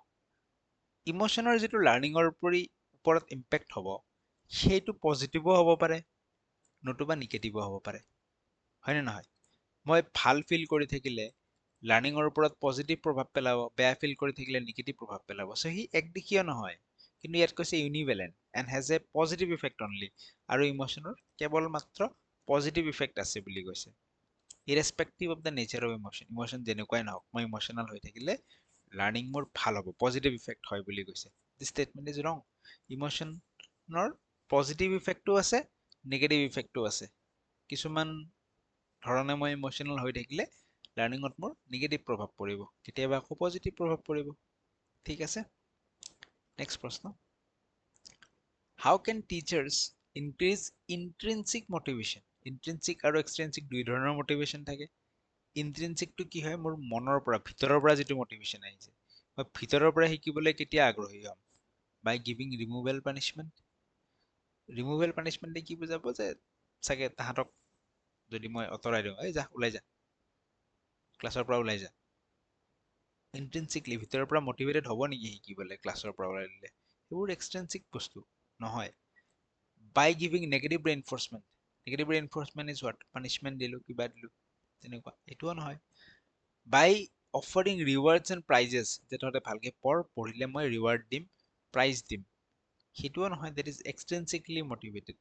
ইমোশনৰ যিটো লাৰ্নিঙৰ ওপৰত ইম্পেক্ট হ'ব সেইটো পজিটিভো হ'ব পাৰে নতুবা নিগেটিভো হ'ব পাৰে হয়নে নহয় মই ভাল ফিল কৰি থাকিলে লাৰ্নিঙৰ ওপৰত পজিটিভ প্ৰভাৱ পেলাব বেয়া ফিল কৰি থাকিলে নিগেটিভ প্ৰভাৱ পেলাব সো হি একদিশীয় নহয় কিন্তু ইয়াত কৈছে univalent and has a positive effect only আৰু ইমোশনৰ কেৱল মাত্ৰ পজিটিভ ইফেক্ট আছে বুলি কৈছে irrespective of the nature of emotion emotion যেনেকুৱাই নহওক মই ইমোশনাল হৈ থাকিলে লাৰ্নিং মোৰ ভাল হ'ব পজিটিভ ইফেক্ট হয় বুলি কৈছে দিস স্টেটমেন্ট ইজ ৰং ইমোশনৰ পজিটিভ ইফেক্টও আছে নিগেটিভ ইফেক্টও আছে কিছুমান ধৰণে মই ইমোশনাল হৈ থাকিলে লাৰ্নিঙত মোৰ নিগেটিভ প্ৰভাৱ পৰিব কেতিয়াবা আকৌ পজিটিভ প্ৰভাৱ পৰিব ঠিক আছে নেক্সট প্ৰশ্ন how can teachers increase intrinsic motivation intrinsic আৰু এক্সট্ৰিনসিক দুই ধৰণৰ মোটিভেশন থাকে ইন্ট্ৰিনসিকটো কি হয় মোৰ মনৰ পৰা ভিতৰৰ পৰা যিটো মোটিভেশন আহিছে মই ভিতৰৰ পৰা শিকিবলৈ কেতিয়া আগ্ৰহী হ'ম বাই গিভিং ৰিমুভেল পানিশমেন্টে কি বুজাব যে চাগে তাহাঁতক যদি মই অতৰাই দিওঁ এই যা ওলাই যা ক্লাছৰ পৰা ওলাই যা ইন্ট্ৰিনসিকলি ভিতৰৰ পৰা মোটিভেটেড হ'ব নেকি শিকিবলৈ ক্লাছৰ পৰা ওলাই দিলে সেইবোৰ এক্সট্ৰিনসিক বস্তু নহয় by giving negative reinforcement is what punishment দিলো কিবা দিলো তেনেকুৱা এইটোও নহয় by offering rewards and prizes যে তহঁতে ভালকে পঢ়িলে মই ৰিৱাৰ্ড দিম প্ৰাইজ দিম সেইটোও নহয় that is extrinsically motivated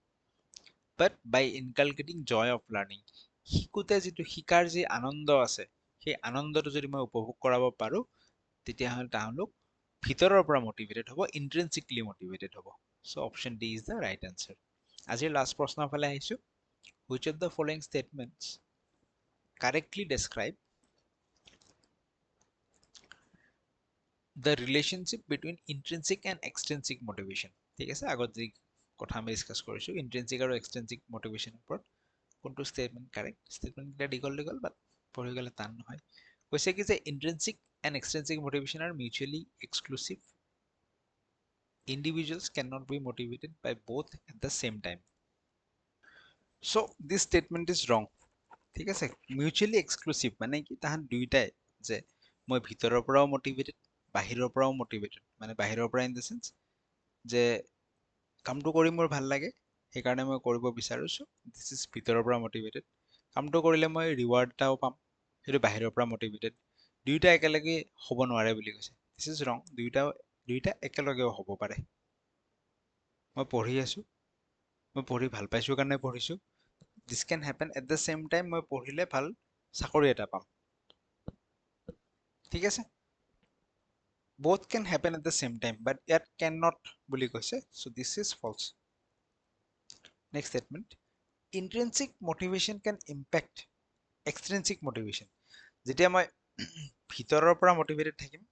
but by inculcating joy of learning শিকোতে যিটো শিকাৰ যি আনন্দ আছে সেই আনন্দটো যদি মই উপভোগ কৰাব পাৰো তেতিয়াহ'লে তেওঁলোক ভিতৰৰ পৰা মোটিভেটেড হ'ব ইন্ট্ৰিনসিকলি মোটিভেটেড হ'ব so option D is the right answer আজিৰ লাষ্ট প্ৰশ্নৰ ফালে আহিছো which of the following statements correctly describe the relationship between intrinsic and extrinsic motivation ঠিক আছে আগত যি কথা আমি ডিসকাস কৰিছো intrinsic আৰু extrinsic motivation ওপৰত কোনটো statement correct statement টা দীঘল বাট পঢ়ি গলে টান নহয় কৈছে কি যে intrinsic and extrinsic motivation are mutually exclusive individuals cannot be motivated by both at the same time so this statement is wrong ঠিক আছে মিউচুয়ালি এক্সক্লুসিভ মানে কি তাহান দুইটাই যে মই ভিতৰৰ পৰাও মোটিভেটেড বাহিৰৰ পৰাও মোটিভেটেড মানে বাহিৰৰ পৰা ইন দ্য সেন্স যে কামটো কৰি মোৰ ভাল লাগে সেইকাৰণে মই কৰিব বিচাৰিছো দিস ইজ ভিতৰৰ পৰা মোটিভেটেড কামটো কৰিলে মই ৰিৱাৰ্ড এটাও পাম সেইটো বাহিৰৰ পৰা মোটিভেটেড দুইটা একেলগে হ'ব নোৱাৰে বুলি কৈছে দিস ইজ ৰং দুইটা একেলগেও হ'ব পাৰে মই পঢ়ি আছো মই পঢ়ি ভাল পাইছো কাৰণে পঢ়িছো this can happen at the same time মই পঢ়িলে ভাল চাকৰি এটা পাম ঠিক আছে both can happen at the same time but it cannot বুলি কৈছে so this is false next statement intrinsic motivation can impact extrinsic motivation যেতিয়া মই ভিতৰৰ পৰা মোটিভেটেড থাকিম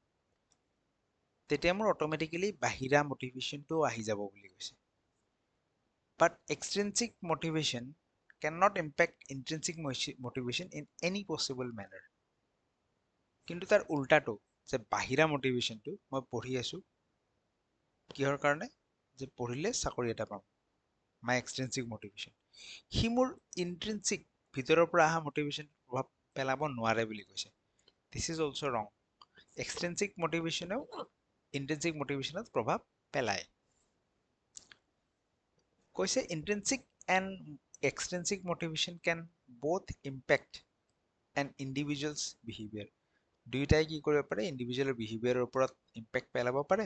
তেতিয়া মোৰ অটোমেটিক্যালি বাহিৰা মোটিভেশনটো আহি যাব বুলি কৈছে but extrinsic motivation cannot impact intrinsic motivation in any possible manner কিন্তু তাৰ উল্টাটো যে বাহিৰা মোটিভেশনটো মই পঢ়ি আছো কিহৰ কাৰণে যে পঢ়িলে চাকৰি এটা পাম মাই এক্সট্ৰিনসিক মোটিভেশন সি মোৰ ইন্ট্ৰিনসিক ভিতৰৰ পৰা অহা মোটিভেশন প্ৰভাৱ পেলাব নোৱাৰে বুলি কৈছে দিস ইজ অলসো ৰং এক্সট্ৰিনসিক মোটিভেশনেও ইন্ট্ৰিনসিক মোটিভেশনত প্ৰভাৱ পেলায় কৈছে intrinsic and extrinsic motivation can both impact an individual's behavior দুইটাই কি কৰিব পাৰে ইন্ডিভিজুৱেলৰ বিহেভিয়াৰৰ ওপৰত ইম্পেক্ট পেলাব পাৰে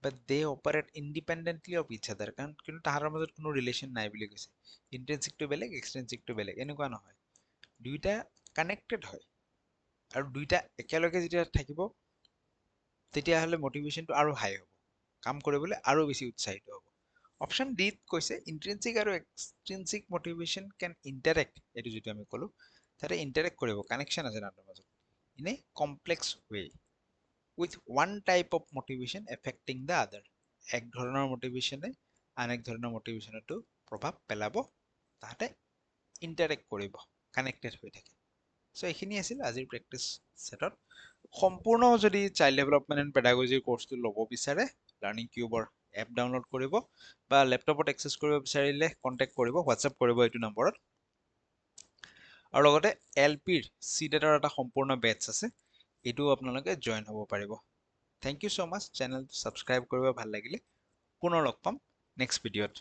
but they operate independently of each other কাৰণ কিন্তু তাহাৰৰ মাজত কোনো ৰিলেশ্যন নাই বুলি কৈছে ইন্ট্ৰিনসিকটো বেলেগ এক্সট্ৰিনসিকটো বেলেগ এনেকুৱা নহয় দুইটা কানেক্টেড হয় আৰু দুইটা একেলগে যেতিয়া থাকিব তেতিয়াহ'লে মোটিভেশনটো আৰু হাই হ'ব কাম কৰিবলৈ আৰু বেছি উৎসাহিত হ'ব অপশ্যন ডি কৈছে ইন্ট্ৰিনসিক আৰু এক্সট্ৰিনসিক মোটিভেশন ক্যান ইন্টাৰেক্ট এইটো যেটো আমি ক'লো তাতে ইন্টাৰেক্ট কৰিব কানেকশ্যন আছে তাহাঁতৰ মাজত in a complex way with one type of motivation affecting the other এক ধৰণৰ মোটিভেশনে আন এক ধৰণৰ মোটিভেশনটো প্ৰভাৱ পেলাব তাহাঁতে ইন্টাৰেক্ট কৰিব কানেক্টেড হৈ থাকে সো এইখিনি আছিল আজিৰ প্ৰেক্টিছ সেটত সম্পূৰ্ণ যদি চাইল্ড ডেভেলপমেন্ট এণ্ড পেডাগজিৰ কোৰ্সটো ল'ব বিচাৰে লাৰ্নিং কিউবৰ এপ ডাউনলোড কৰিব বা ল্যাপটপত এক্সেস কৰিব বিচাৰিলে কন্টাক্ট কৰিব হোৱাটসএপ কৰিব এইটো নম্বৰত আৰু লগতে এলপিৰ সিডেটৰ এটা সম্পূৰ্ণ বেটচ আছে এটো আপোনালোকে জয়েন হ'ব পাৰিব থ্যাংক ইউ সো মাচ চেনেল সাবস্ক্ৰাইব কৰিব ভাল লাগিলে পুনৰ লগ পাম নেক্সট ভিডিঅ'ত